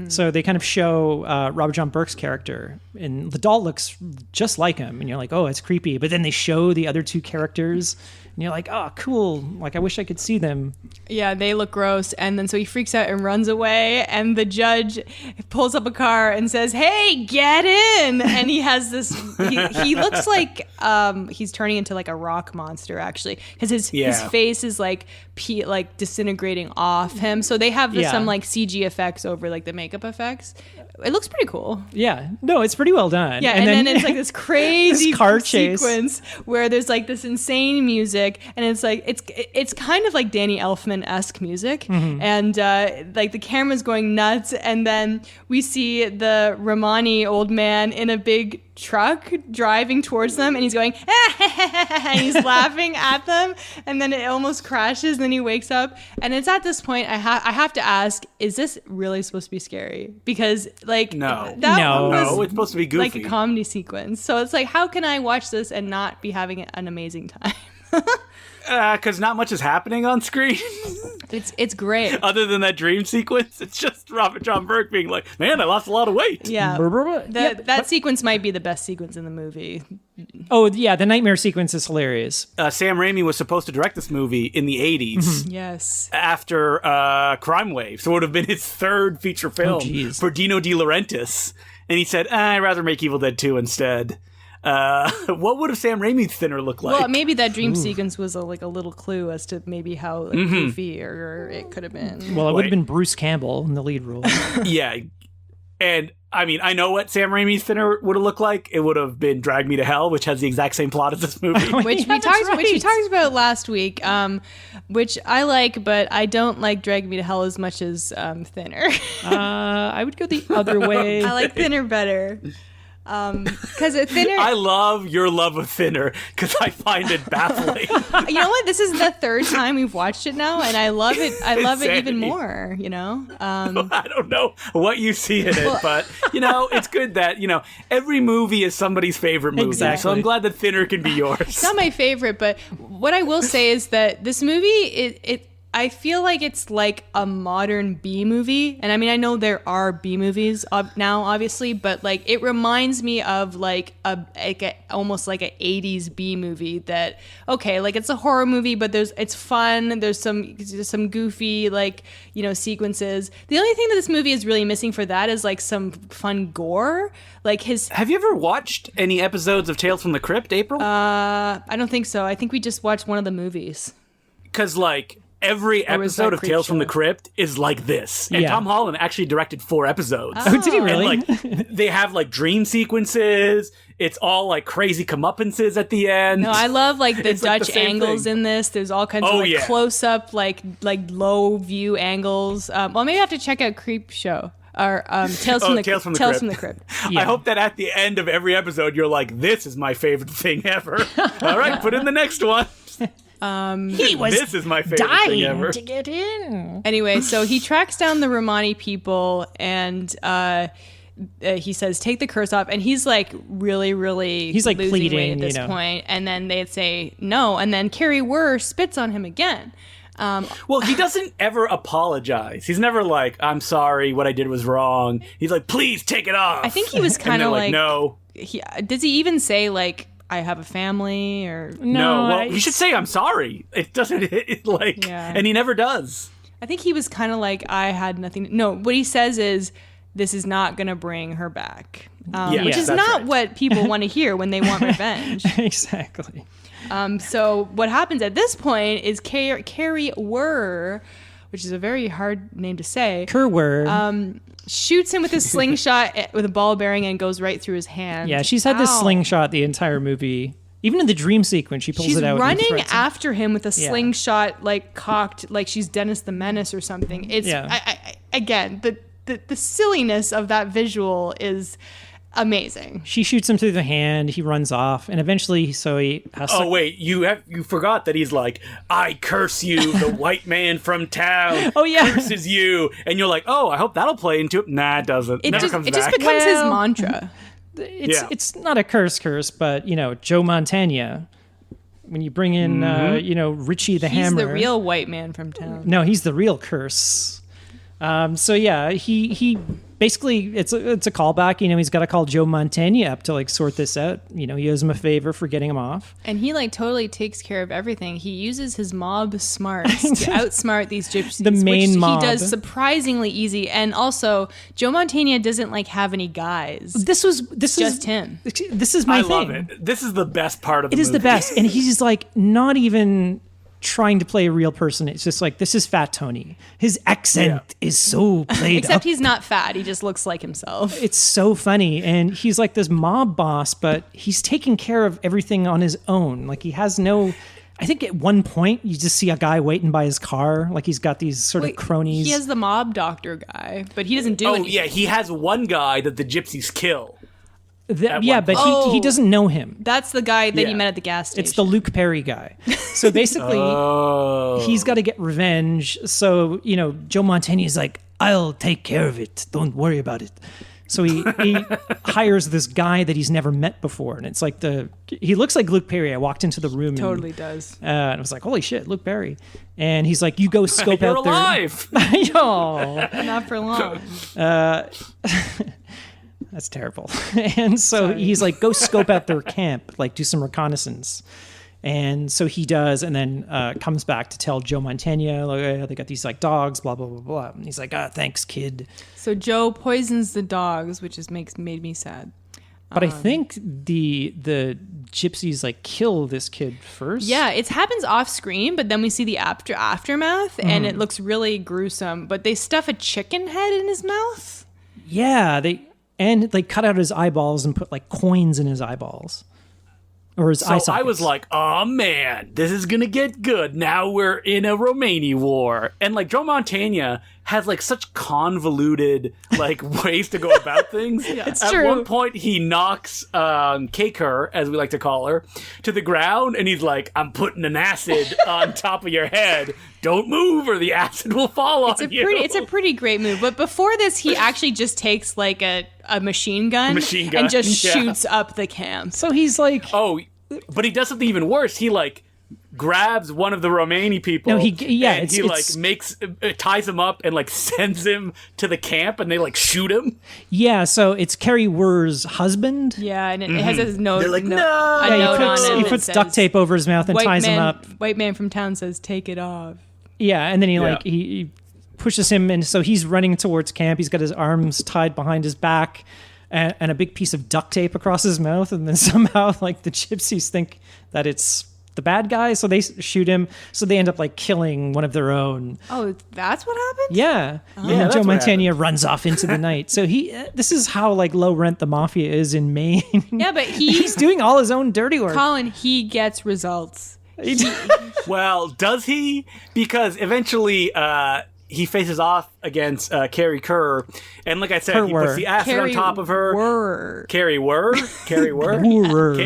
So they kind of show Robert John Burke's character, and the doll looks just like him. And you're like, oh, it's creepy. But then they show the other 2 characters, and you're like, oh, cool. Like, I wish I could see them. Yeah, they look gross. And then so he freaks out and runs away. And the judge pulls up a car and says, "Hey, get in." And he has this, he looks like he's turning into like a rock monster, actually. Because his face is like disintegrating off him. So they have some like CG effects over like the makeup effects. It looks pretty cool. Yeah. No, it's pretty well done. Yeah, and then it's like this crazy this car chase sequence where there's like this insane music, and it's like it's kind of like Danny Elfman-esque music, and like the camera's going nuts, and then we see the Romani old man in a big truck driving towards them, and he's going and he's laughing at them, and then it almost crashes, and then he wakes up, and it's at this point I have to ask, is this really supposed to be scary? Because like No, was it's supposed to be goofy. like a comedy sequence, so it's like, how can I watch this and not be having an amazing time? Because not much is happening on screen. It's great. Other than that dream sequence, it's just Robert John Burke being like, man, I lost a lot of weight. Yeah, that sequence might be the best sequence in the movie. Oh, yeah, the nightmare sequence is hilarious. Sam Raimi was supposed to direct this movie in the 80s Yes. after Crime Wave. So it would have been his 3rd feature film for Dino De Laurentiis. And he said, I'd rather make Evil Dead 2 instead. What would have Sam Raimi's Thinner look like? Well, maybe that dream sequence was a little clue as to maybe how goofy or it could have been. Well, it would have been Bruce Campbell in the lead role. Yeah. And I mean, I know what Sam Raimi's Thinner would have looked like. It would have been Drag Me to Hell, which has the exact same plot as this movie. Which we talked about last week, which I like, but I don't like Drag Me to Hell as much as Thinner. I would go the other way. I like Thinner better. Because Thinner, I love your love of Thinner because I find it baffling. you know what? This is the 3rd time we've watched it now, and I love it. I love it even Insanity. more. You know. I don't know what you see in it, but it's good that every movie is somebody's favorite movie. Exactly. So I'm glad that Thinner can be yours. It's not my favorite, but what I will say is that this movie, I feel like it's like a modern B movie. And I mean, I know there are B movies now, obviously, but like it reminds me of like almost like a 80s B movie that, okay, like it's a horror movie, but it's fun. There's some goofy, like, you know, sequences. The only thing that this movie is really missing for that is like some fun gore. Like Have you ever watched any episodes of Tales from the Crypt, April? I don't think so. I think we just watched one of the movies. Because like every episode of Tales from the Crypt is like this. And Tom Holland actually directed 4 episodes. Oh, did he really? And, like, they have like dream sequences. It's all like crazy comeuppances at the end. No, I love like the Dutch like the angles thing. in this. There's all kinds of like close up, like low view angles. Well, maybe I have to check out Creep Show. Or Tales from the Crypt. I hope that at the end of every episode, you're like, this is my favorite thing ever. All right, put in the next one. This is my favorite thing ever. To get in. Anyway, so he tracks down the Romani people and he says, take the curse off. And he's like really he's like losing pleading weight at this point. And then they'd say no. And then Carrie Wurr spits on him again. Well, he doesn't ever apologize. He's never like, I'm sorry, what I did was wrong. He's like, please take it off. I think he was kind of like, no. Does he even say like, I have a family or no? Well, you should say I'm sorry. It doesn't and he never does. I think he was kind of like, I had nothing. No, what he says is, this is not going to bring her back, which is not what people want to hear when they want revenge. Exactly. So what happens at this point is Carrie Wurr, which is a very hard name to say. Kerwur. Shoots him with a slingshot with a ball bearing and goes right through his hand. Yeah, she's had this slingshot the entire movie. Even in the dream sequence, she pulls it out. She's running after him with a slingshot, like cocked, like she's Dennis the Menace or something. It's again, the silliness of that visual is amazing. She shoots him through the hand. He runs off, and eventually, so he has to. Oh wait, you forgot that he's like, I curse you, the white man from town. Oh yeah, curses you, and you're like, oh, I hope that'll play into it. Nah, it doesn't. It just becomes his mantra. It's not a curse, but you know, Joe Montana. When you bring in, Richie the Hammer, he's the real white man from town. No, he's the real curse. So yeah, he basically it's a callback. You know, he's got to call Joe Montana up to like sort this out. You know, he owes him a favor for getting him off. And he like totally takes care of everything. He uses his mob smarts to outsmart these gypsies. The main which mob. He does surprisingly easy. And also, Joe Montana doesn't like have any guys. This is just him. This is my thing. I love it. This is the best part of the movie. It is the best, and he's like not even trying to play a real person. It's just like, this is Fat Tony. His accent is so played Except up. he's not fat. He just looks like himself. It's so funny. And he's like this mob boss, but he's taking care of everything on his own. Like he has no... I think at one point you just see a guy waiting by his car. Like he's got these sort of cronies. He has the mob doctor guy, but he doesn't do anything. Oh, yeah. He has one guy that the gypsies kill. But he doesn't know him. That's the guy that he met at the gas station. It's the Luke Perry guy. So basically, he's got to get revenge. So, you know, Joe Montana is like, I'll take care of it. Don't worry about it. So he hires this guy that he's never met before. And it's like he looks like Luke Perry. I walked into the room. Totally does. And I was like, holy shit, Luke Perry. And he's like, you go scope You're out alive. Yo. Not for long. That's terrible. And so he's like, go scope out their camp, like do some reconnaissance. And so he does, and then comes back to tell Joe Montana, like, they got these like dogs, blah, blah, blah, blah. And he's like, thanks, kid. So Joe poisons the dogs, which made me sad. But I think the gypsies like kill this kid first. Yeah, it happens off screen, but then we see the aftermath, and it looks really gruesome. But they stuff a chicken head in his mouth. Yeah, they cut out his eyeballs and put like coins in his eyeballs. Or his eye sockets. I was like, oh man, this is gonna get good. Now we're in a Romani war. And like Joe Montana has like such convoluted like ways to go about things. It's At true. one point he knocks Kaker, as we like to call her, to the ground, and he's like, I'm putting an acid on top of your head. Don't move or the acid will fall on you. It's a pretty great move. But before this, he actually just takes like a machine gun and just shoots up the camp. So he's like... Oh, but he does something even worse. He like grabs one of the Romani people. No, he ties him up and like sends him to the camp, and they like shoot him. Yeah, so it's Kerry Wurr's husband. Yeah, and it has his note. They're like, no. no. A Yeah, note on it he that puts says, duct tape over his mouth and ties him up. White man from town says, "Take it off." Yeah, and then he pushes him, and so he's running towards camp. He's got his arms tied behind his back and a big piece of duct tape across his mouth, and then somehow like the gypsies think that it's the bad guy, so they shoot him. So they end up like killing one of their own. Oh, that's what happened? Yeah. Yeah, And that's Joe what Mantegna runs off into the night. So this is how like low rent the mafia is in Maine. Yeah, but He's doing all his own dirty work. Colin, he gets results. Well, does he? Because eventually he faces off against Carrie Kerr, and like I said, he puts the acid on top of her. Carrie Wurr. K Wurr.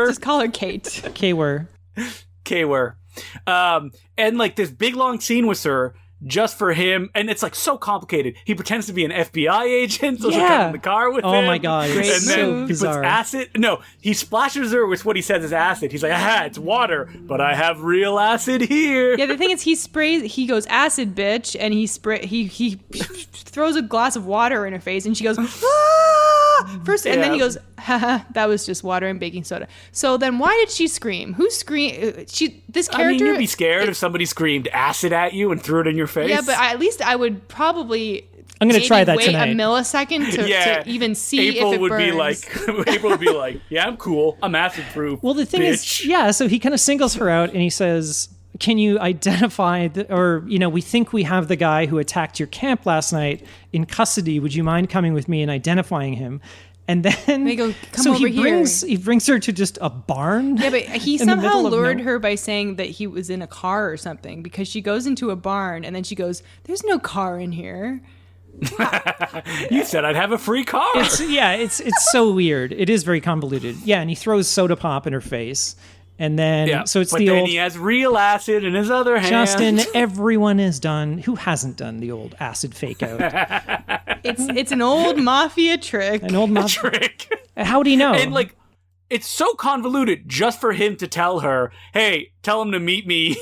Just call her Kate. K-Wur. K Wurr. And like this big long scene with her just for him, and it's like so complicated. He pretends to be an FBI agent, so she'll come in the car with him. Oh my god, Great it's And so then he bizarre. puts acid. No, he splashes her with what he says is acid. He's like, "Aha, it's water, but I have real acid here." Yeah, the thing is, he goes, "Acid, bitch," and he throws a glass of water in her face, and she goes, "Ah!" First, and then he goes, "Haha, that was just water and baking soda." So then, why did she scream? Who screamed? This character. I mean, you'd be scared if somebody screamed acid at you and threw it in your face. Yeah, but at least I would probably. I'm going to try that wait tonight. a millisecond to even see if it would burns. be like, April would be like, "Yeah, I'm cool. I'm acid proof." Well, the thing is, yeah, so he kind of singles her out and he says, "Can you identify, we think we have the guy who attacked your camp last night in custody. Would you mind coming with me and identifying him?" And then They go, "Come over here." He brings her to just a barn. Yeah, but he in the somehow middle of lured nowhere. her by saying that he was in a car or something, because she goes into a barn and then she goes, "There's no car in here." You said I'd have a free car. It's so weird. It is very convoluted. Yeah, and he throws soda pop in her face. And then, so it's but the then old... he has real acid in his other hand. Justin, everyone has done... Who hasn't done the old acid fake out? It's an old mafia trick. An old trick. How do you know? And like, it's so convoluted just for him to tell her, "Hey, tell him to meet me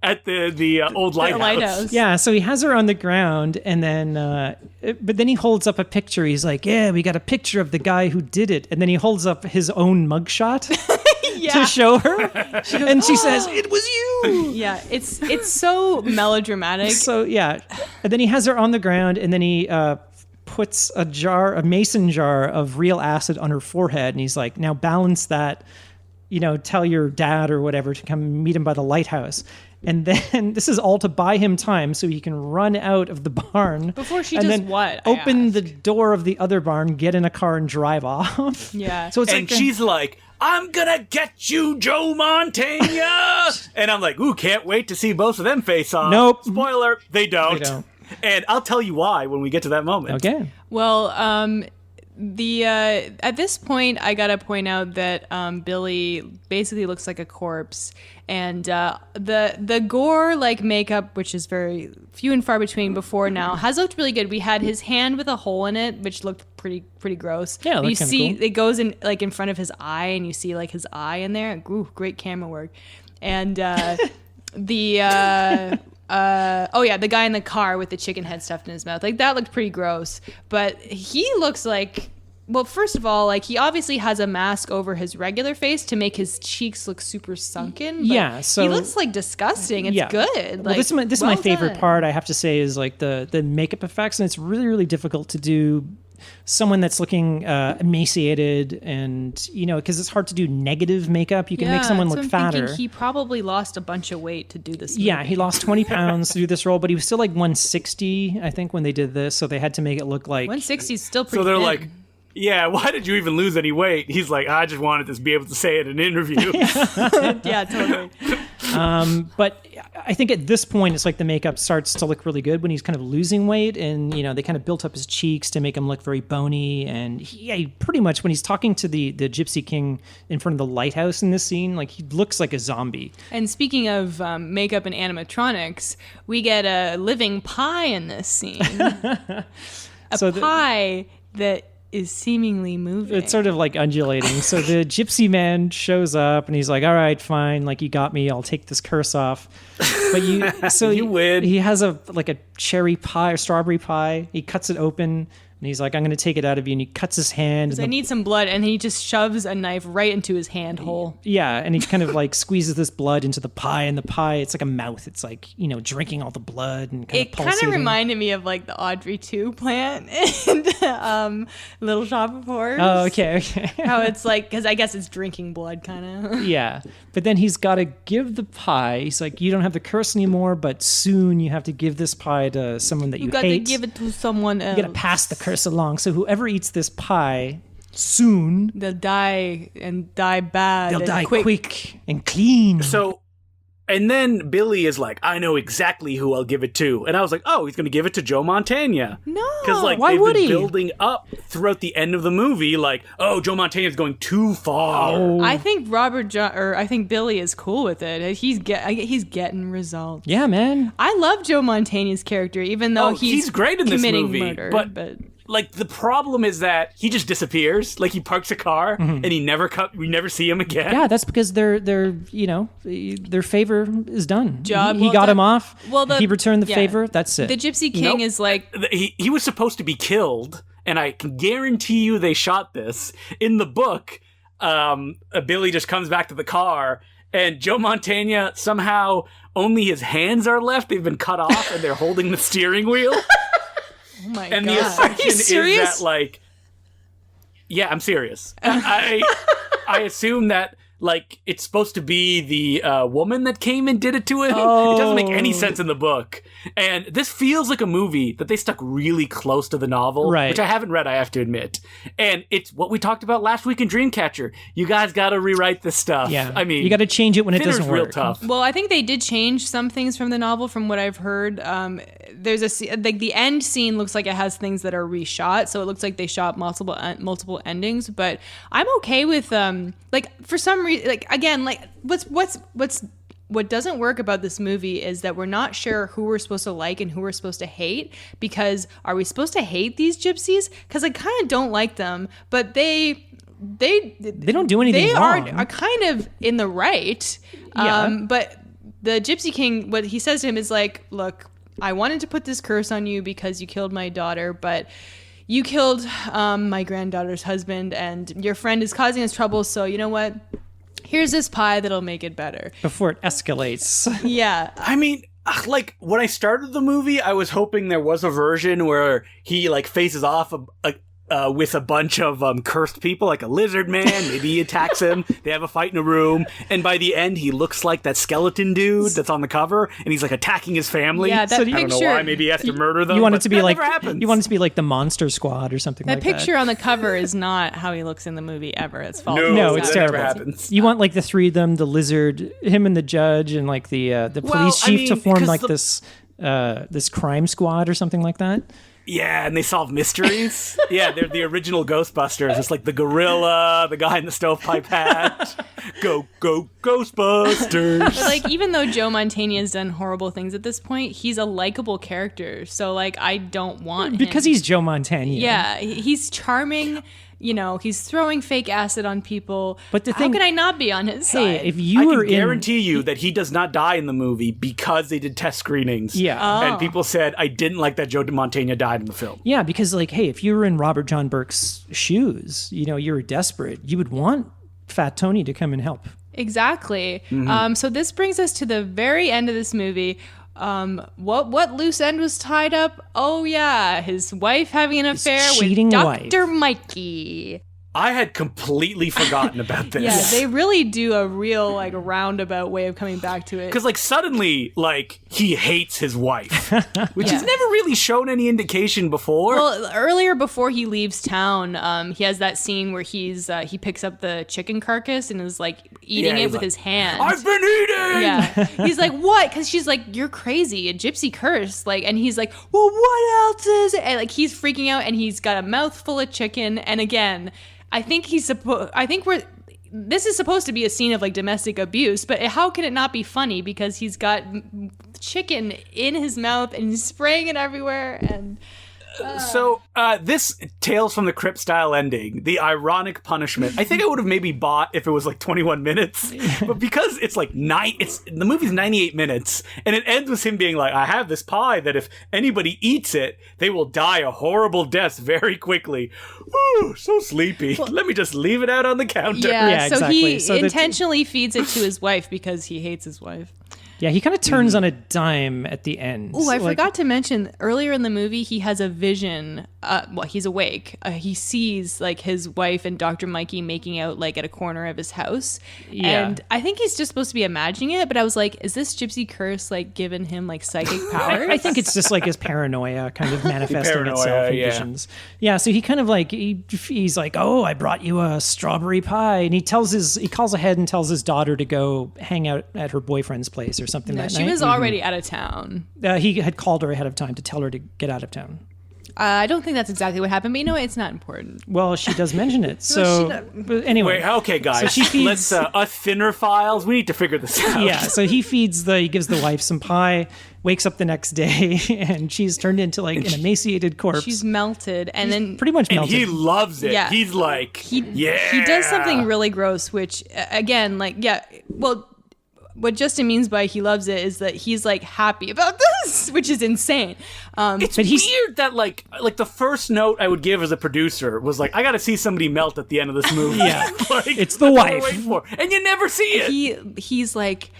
at the old lighthouse." Yeah, so he has her on the ground, and then, but then he holds up a picture. He's like, "Yeah, we got a picture of the guy who did it," and then he holds up his own mugshot to show her, and she says, "It was you." Yeah, it's so melodramatic. So yeah, and then he has her on the ground, and then he puts a mason jar of real acid on her forehead, and he's like, "Now balance that. Tell your dad or whatever to come meet him by the lighthouse." And then this is all to buy him time so he can run out of the barn. Before she and does then what? Open the door of the other barn, get in a car, and drive off. Yeah. So it's And she's like, "I'm gonna get you, Joe Mantegna." And I'm like, "Ooh, can't wait to see both of them face off." Nope. Spoiler, they don't. They don't. And I'll tell you why when we get to that moment. Okay. Well, at this point, I gotta point out that Billy basically looks like a corpse, and the gore like makeup, which is very few and far between before now, has looked really good. We had his hand with a hole in it, which looked pretty gross. Yeah, it you looked kinda see cool. it goes in like in front of his eye, and you see like his eye in there. Ooh, great camera work, and the guy in the car with the chicken head stuffed in his mouth, like that looked pretty gross. But he looks like, well, first of all, like he obviously has a mask over his regular face to make his cheeks look super sunken. But Yeah, so- he looks like disgusting. It's good. Well, Like, this is well my favorite done. part, I have to say, is like the makeup effects, and it's really, really difficult to do someone that's looking emaciated, and because it's hard to do negative makeup. You can make someone that's look what I'm thinking. fatter. He probably lost a bunch of weight to do this movie. Yeah, he lost 20 pounds to do this role, but he was still like 160, I think, when they did this. So they had to make it look like 160 is still pretty So they're thin. like, "Yeah, why did you even lose any weight?" He's like, "I just wanted to be able to say it in an interview." yeah, totally. But I think at this point, it's like the makeup starts to look really good when he's kind of losing weight, and they kind of built up his cheeks to make him look very bony. And he pretty much, when he's talking to the Gypsy King in front of the lighthouse in this scene, like he looks like a zombie. And speaking of makeup and animatronics, we get a living pie in this scene. A pie that is seemingly moving. It's sort of like undulating. So the gypsy man shows up and he's like, all right, fine. Like, you got me. I'll take this curse off. But You win. He has a cherry pie or strawberry pie. He cuts it open. And he's like, I'm going to take it out of you. And he cuts his hand. I need some blood. And he just shoves a knife right into his hand hole. Yeah. And he kind of like squeezes this blood into the pie. And the pie, it's like a mouth. It's like, drinking all the blood and kind of pulsating. It kind of reminded me of like the Audrey 2 plant in Little Shop of Horrors. Oh, okay. How it's like, because I guess it's drinking blood kind of. Yeah. But then he's got to give the pie. He's like, you don't have the curse anymore, but soon you have to give this pie to someone that you got hate. to give it to someone else. You got to pass the curse along. So whoever eats this pie soon, they'll die and die bad. They'll and die quick and clean. So, and then Billy is like, I know exactly who I'll give it to. And I was like, oh, he's going to give it to Joe Montana. No. Because why they've would been he? building up throughout the end of the movie, like, oh, Joe Montana's going too far. Oh. I think I think Billy is cool with it. He's getting results. Yeah, man. I love Joe Montana's character, even though he's great in this committing movie, murder. but like, the problem is that he just disappears. Like, he parks a car and we never see him again. Yeah, that's because their favor is done. He got him off. Well, he returned the favor. That's it. The Gypsy King is like, he was supposed to be killed, and I can guarantee you they shot this. In the book, Billy just comes back to the car, and Joe Montana, somehow only his hands are left. They've been cut off, and they're holding the steering wheel. oh my And God. the assumption is serious? that, like, yeah, I'm serious. I assume that, like, it's supposed to be the woman that came and did it to him. It doesn't make any sense in the book. And this feels like a movie that they stuck really close to the novel, Right. which I haven't read, I have to admit. And it's what we talked about last week in Dreamcatcher. You guys got to rewrite this stuff. Yeah. I mean, you got to change it when it Thinner's doesn't real work. tough. Well, I think they did change some things from the novel, from what I've heard. There's the end scene looks like it has things that are reshot, so it looks like they shot multiple endings. But I'm okay with for some reason, like, again, like what doesn't work about this movie is that we're not sure who we're supposed to like and who we're supposed to hate. Because are we supposed to hate these gypsies? Because I kind of don't like them, but they don't do anything They wrong. are kind of in the right. Yeah. But the Gypsy King, what he says to him is like, look, I wanted to put this curse on you because you killed my daughter, but you killed my granddaughter's husband, and your friend is causing us trouble. So you know what? Here's this pie that'll make it better. Before it escalates. Yeah. I mean, like, when I started the movie, I was hoping there was a version where he, like, faces off with a bunch of cursed people, like a lizard man. Maybe he attacks him. They have a fight in a room. And by the end, he looks like that skeleton dude that's on the cover. And he's, like, attacking his family. Yeah, that So picture. I don't know why. Maybe he has to murder them. You want but it to be that like never happens. you want it to be like the Monster Squad or something That like picture on the cover is not how he looks in the movie ever. It's false. No, it's that terrible. Never happens. You want like the three of them, the lizard, him and the judge, and like the police chief to form like this crime squad or something like that. Yeah, and they solve mysteries. Yeah, they're the original Ghostbusters. It's like the gorilla, the guy in the stovepipe hat. Go, Ghostbusters. But like, even though Joe Montana has done horrible things at this point, he's a likable character. So like, I don't want Because him. he's Joe Montana. Yeah, he's charming. You know, he's throwing fake acid on people. But the how thing- can I not be on his Hey, side? if I you were can guarantee you that he does not die in the movie because they did test screenings. Yeah. And people said, I didn't like that Joe Montana died in the film. Yeah, because like, hey, if you were in Robert John Burke's shoes, you were desperate. You would want Fat Tony to come and help. Exactly. Mm-hmm. So this brings us to the very end of this movie. What loose end was tied up? Oh yeah, his wife having an affair with cheating Dr. Mikey. I had completely forgotten about this. Yeah, they really do a real like roundabout way of coming back to it. Because, like, suddenly, like, he hates his wife, which he's Yeah. never really shown any indication before. Well, earlier before he leaves town, he has that scene where he picks up the chicken carcass and is like eating Yeah, it he's with like, his hands. I've been eating! Yeah, he's like, what? Because she's like, you're crazy, a gypsy curse. Like, and he's like, well, what else is it? And like, he's freaking out, and he's got a mouthful of chicken. And again, I think this is supposed to be a scene of like domestic abuse, but how can it not be funny? Because he's got chicken in his mouth and he's spraying it everywhere. And So this Tales from the Crypt style ending, the ironic punishment, I think I would have maybe bought if it was like 21 minutes, but because it's like the movie's 98 minutes, and it ends with him being like, I have this pie that if anybody eats it, they will die a horrible death very quickly. Ooh, so sleepy. Let me just leave it out on the counter. Yeah, so exactly. he So intentionally feeds it to his wife because he hates his wife. Yeah, he kind of turns on a dime at the end. Oh, I forgot to mention earlier in the movie, he has a vision. He's awake. He sees like his wife and Dr. Mikey making out like at a corner of his house. Yeah. And I think he's just supposed to be imagining it, but I was like, is this gypsy curse like giving him like psychic powers? I think it's just like his paranoia kind of manifesting Paranoia, itself in yeah. visions. Yeah, so he kind of like he's like, oh, I brought you a strawberry pie, and he calls ahead and tells his daughter to go hang out at her boyfriend's place or something No, that she night. was already out of town. He had called her ahead of time to tell her to get out of town. I don't think that's exactly what happened, but you know what? It's not important. Well, she does mention it. So, but anyway, Wait, okay, guys. So she feeds. Let's us thinner files. We need to figure this out. Yeah, so he gives the wife some pie, wakes up the next day, and she's turned into like an emaciated corpse. She's melted, and then pretty much And melted. he loves it. Yeah. He's like, he yeah. does something really gross, which again, like, yeah, well, what Justin means by he loves it is that he's like happy about this, which is insane. It's weird that like the first note I would give as a producer was like, I got to see somebody melt at the end of this movie. Yeah. Like, It's the that's what wife. we're waiting for. And you never see it. He's like,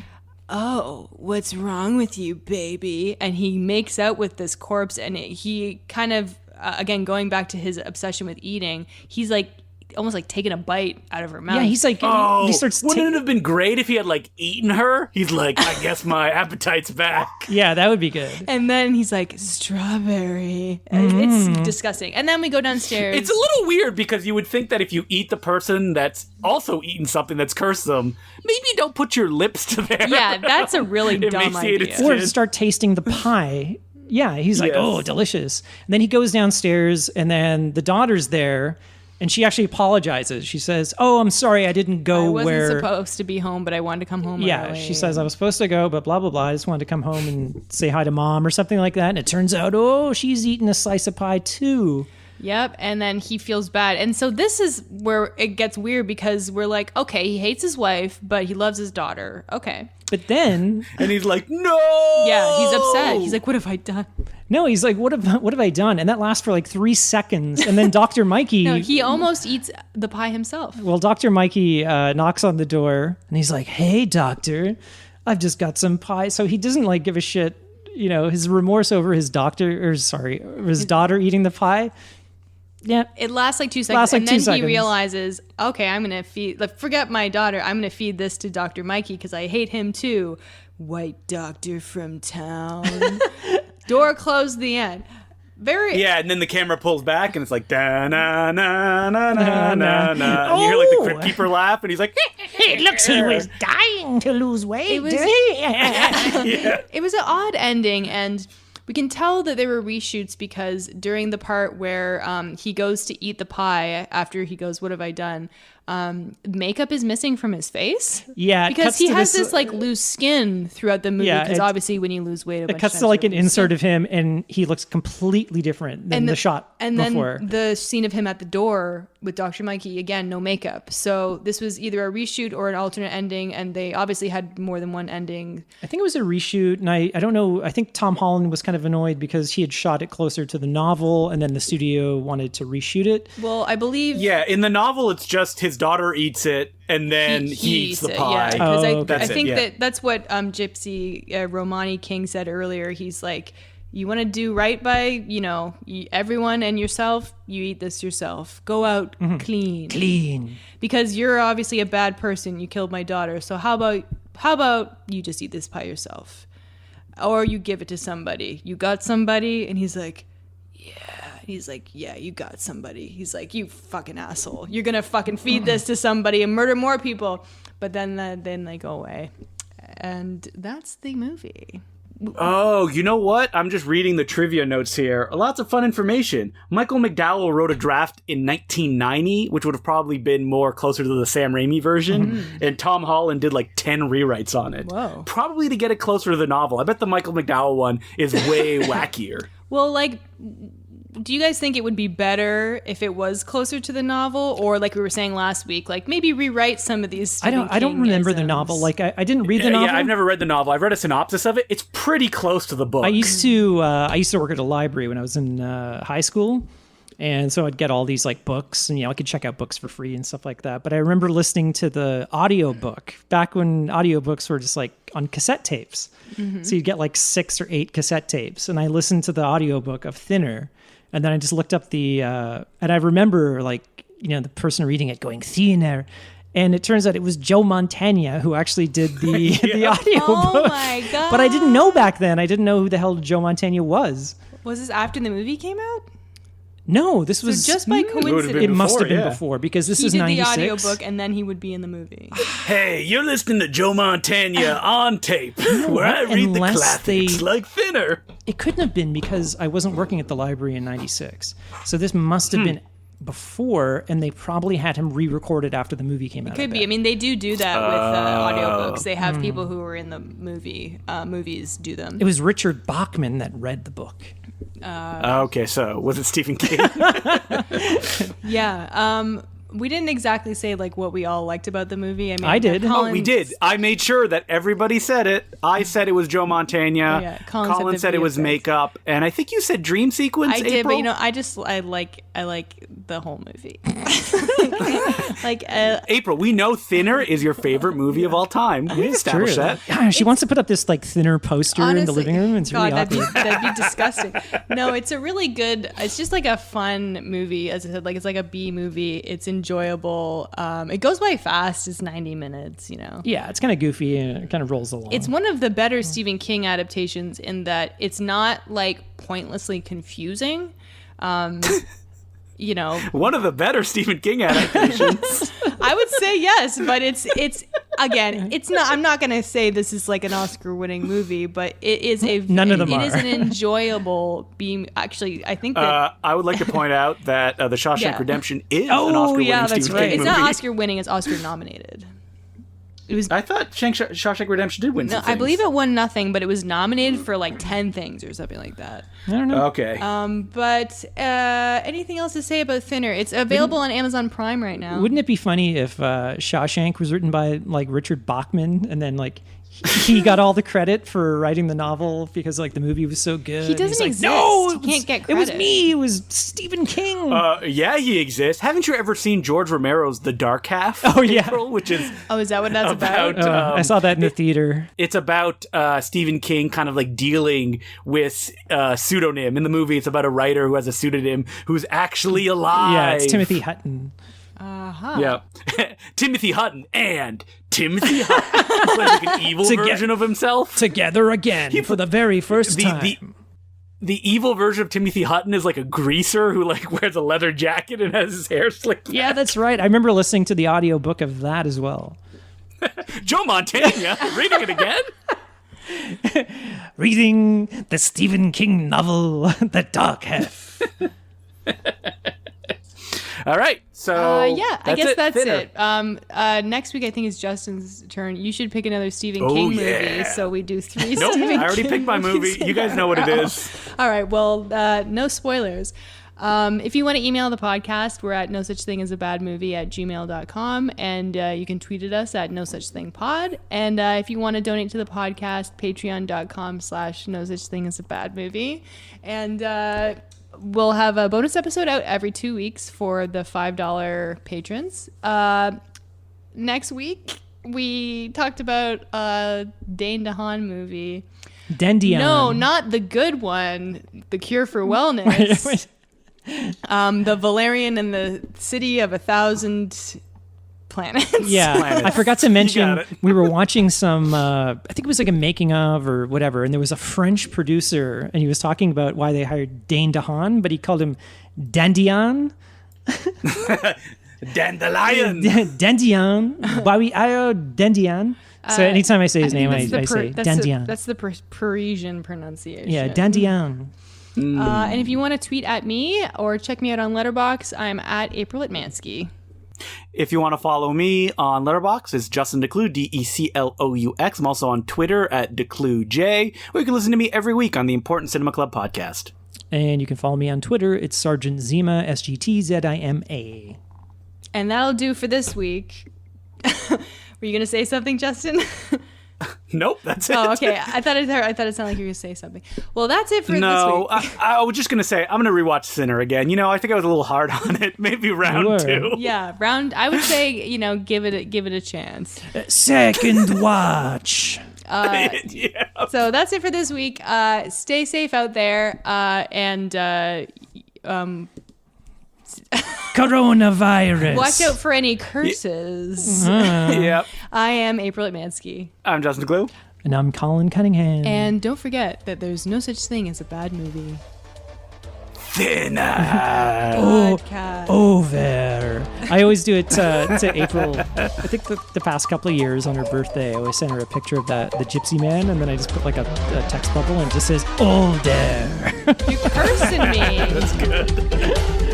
oh, what's wrong with you, baby? And he makes out with this corpse, and he kind of again going back to his obsession with eating, he's like almost like taking a bite out of her mouth. Yeah, he's like, Oh, he starts. wouldn't it have been great if he had like eaten her? He's like, I guess my appetite's back. Yeah, that would be good. and then he's like, strawberry. It's disgusting. And then we go downstairs. It's a little weird because you would think that if you eat the person that's also eaten something that's cursed them, maybe don't put your lips to there. Yeah, that's a really dumb Emaciated idea. Or Did. start tasting the pie. Yeah, he's like, Yes. oh, delicious. And then he goes downstairs, and then the daughter's there, and she actually apologizes. She says, oh, I'm sorry, I didn't go I wasn't where. supposed to be home, but I wanted to come home Yeah, early. she says, I was supposed to go, but blah, blah, blah. I just wanted to come home and say hi to mom or something like that. And it turns out, oh, she's eating a slice of pie too. Yep, and then he feels bad. And so this is where it gets weird because we're like, okay, he hates his wife, but he loves his daughter. Okay. But then, And he's like, no. Yeah, he's upset. He's like, what have I done? no, he's like, what have I done? And that lasts for like 3 seconds. And then Dr. Mikey. No, he almost eats the pie himself. Well, Dr. Mikey knocks on the door, and he's like, hey, doctor, I've just got some pie. So he doesn't like give a shit, his remorse over his daughter eating the pie. Yeah. It lasts like 2 seconds, Lasts like and 2 then seconds. he realizes, okay, I'm going to feed, like, forget my daughter, I'm going to feed this to Dr. Mikey because I hate him too. White doctor from town. Door closed, the end. Very... Yeah, and then the camera pulls back, and it's like, da na na na na na na. And you hear like the Crypt Keeper laugh, and he's like, It looks he was dying to lose weight. It was- yeah. It was an odd ending, and we can tell that there were reshoots because during the part where he goes to eat the pie after he goes, what have I done? Makeup is missing from his face. Yeah, it because cuts he to has this- this like loose skin throughout the movie. Yeah, Because it- obviously, when you lose weight, It cuts to like an insert of him, and he looks completely different than the shot and before. then the scene of him at the door with Dr. Mikey, again, no makeup. So this was either a reshoot or an alternate ending, and they obviously had more than one ending. I think it was a reshoot, and I don't know. I think Tom Holland was kind of annoyed because he had shot it closer to the novel, and then the studio wanted to reshoot it. Well, I believe Yeah, in the novel, it's just his daughter eats it, and then he eats the it, pie. Yeah, because Oh, I okay. I That's it, think yeah. that's what Gypsy Romani King said earlier. He's like, you want to do right by everyone and yourself. You eat this yourself. Go out clean, because you're obviously a bad person. You killed my daughter. So how about you just eat this pie yourself, or you give it to somebody. You got somebody, and he's like, yeah, you got somebody. He's like, you fucking asshole. You're going to fucking feed this to somebody and murder more people. But then they go away. And that's the movie. Oh, you know what? I'm just reading the trivia notes here. Lots of fun information. Michael McDowell wrote a draft in 1990, which would have probably been more closer to the Sam Raimi version. And Tom Holland did like 10 rewrites on it. Whoa. Probably to get it closer to the novel. I bet the Michael McDowell one is way wackier. Well, like, do you guys think it would be better if it was closer to the novel, or like we were saying last week, like maybe rewrite some of these Stephen I don't remember the King-isms? novel. Like I didn't read the novel. Yeah, I've never read the novel. I've read a synopsis of it. It's pretty close to the book. I used to work at a library when I was in high school, and so I'd get all these like books, and I could check out books for free and stuff like that. But I remember listening to the audiobook back when audiobooks were just like on cassette tapes. Mm-hmm. So you'd get like 6 or 8 cassette tapes, and I listened to the audiobook of Thinner, and then I just looked up the and I remember like the person reading it going Thinner. And it turns out it was Joe Montana who actually did the the audiobook. Oh my god! But I didn't know back then. I didn't know who the hell Joe Montana was. Was this after the movie came out? No, this was just by coincidence. It must have been before, because this is 96. He did the audiobook, and then he would be in the movie. Hey, you're listening to Joe Montana on tape, where I read the classics like Thinner. It couldn't have been, because I wasn't working at the library in 96. So this must have been before, and they probably had him re-recorded after the movie came out. Could be. I mean, they do that with audiobooks. They have people who were in the movies do them. It was Richard Bachman that read the book. Okay, so was it Stephen King? Yeah. We didn't exactly say like what we all liked about the movie. I mean, I did. Collins, We did. I made sure that everybody said it. I said it was Joe Montana. Yeah, Colin said it was makeup, and I think you said dream sequence. I did, April? but I like the whole movie. Like April, we know Thinner is your favorite movie of all time. We established that. Yeah, she wants to put up this like Thinner poster in the living room. It's really awkward. that'd be disgusting. No, it's a really good. It's just like a fun movie. As I said, like it's like a B movie. It's enjoyable. It goes by fast. It's 90 minutes. Yeah, it's kind of goofy and it kind of rolls along. It's one of the better Stephen King adaptations in that it's not like pointlessly confusing. One of the better Stephen King adaptations. I would say yes, but it's again, it's not. I'm not going to say this is like an Oscar-winning movie, but it is None of them It are. is an enjoyable beam. Actually, I think that I would like to point out that The Shawshank Yeah. Redemption is an Oh, Oscar-winning yeah, that's Stephen right. King it's movie. not Oscar-winning. It's Oscar-nominated. It was. I thought Shawshank Redemption did win No, some I things. believe it won nothing, but it was nominated for like 10 things or something like that. I don't know. Okay. But anything else to say about Thinner? It's available on Amazon Prime right now. Wouldn't it be funny if Shawshank was written by like Richard Bachman, and then like he got all the credit for writing the novel because like the movie was so good? He doesn't He's like, exist. No, He can't get It was credit." me. It was Stephen King. Yeah, he exists. Haven't you ever seen George Romero's The Dark Half? Oh, yeah. April, which is Oh, is that what that's about? I saw that in the theater. it's about Stephen King kind of like dealing with pseudonym. In the movie, it's about a writer who has a pseudonym who's actually alive. Yeah, it's Timothy Hutton. Yeah. Timothy Hutton and Timothy Hutton. He's like an evil version of himself. Together again for the very first time. The evil version of Timothy Hutton is like a greaser who like wears a leather jacket and has his hair slicked back. Yeah, that's right. I remember listening to the audiobook of that as well. Joe Montana reading it again. Reading the Stephen King novel, The Dark Half. All right, so I guess that's Thinner. it. Next week, I think, is Justin's turn. You should pick another Stephen King movie, yeah. so we do 3 Nope, Stephen I already King picked my movies movie. in You guys a know what it row. is. All right, well, no spoilers. If you want to email the podcast, we're at nosuchthingasabadmovie@gmail.com, and you can tweet at us at nosuchthingpod. And if you want to donate to the podcast, patreon.com/nosuchthingasabadmovie. And we'll have a bonus episode out every 2 weeks for the $5 patrons. Next week, we talked about a Dane DeHaan movie. Dendion. No, not the good one. The Cure for Wellness. The Valerian and the City of 1,000 Planets. Yeah, Planets. I forgot to got mention it. we were watching some. I think it was like a making of or whatever, and there was a French producer, and he was talking about why they hired Dane DeHaan, but he called him Dendion. Dandelion. Dendion. Why we hired Dendion? So anytime I say his name, I say Dendion. That's the Parisian pronunciation. Yeah, Dendion. And if you want to tweet at me or check me out on Letterboxd, I'm at April Atmansky. If you want to follow me on Letterboxd, it's Justin Decloux, DECLOUX. I'm also on Twitter at DeclouxJ, where you can listen to me every week on the Important Cinema Club podcast. And you can follow me on Twitter. It's Sergeant Zima, SGTZIMA. And that'll do for this week. Were you going to say something, Justin? Nope, that's it. Oh, okay. I thought it sounded like you were going to say something. Well, that's it for this week. No, I was just going to say, I'm going to rewatch Sinner again. I think I was a little hard on it. Maybe round 2. Yeah, I would say, give it a chance. Second watch. Yeah. So that's it for this week. Stay safe out there. And Coronavirus. watch out for any curses. Yep. I am April Atmansky. I'm Justin Glue. And I'm Colin Cunningham. And don't forget that there's no such thing as a bad movie. Thinner. Podcast. Over. I always do it to April. I think the past couple of years on her birthday, I always send her a picture of the Gypsy Man, and then I just put like a text bubble and it just says, older. You're cursing me. That's good.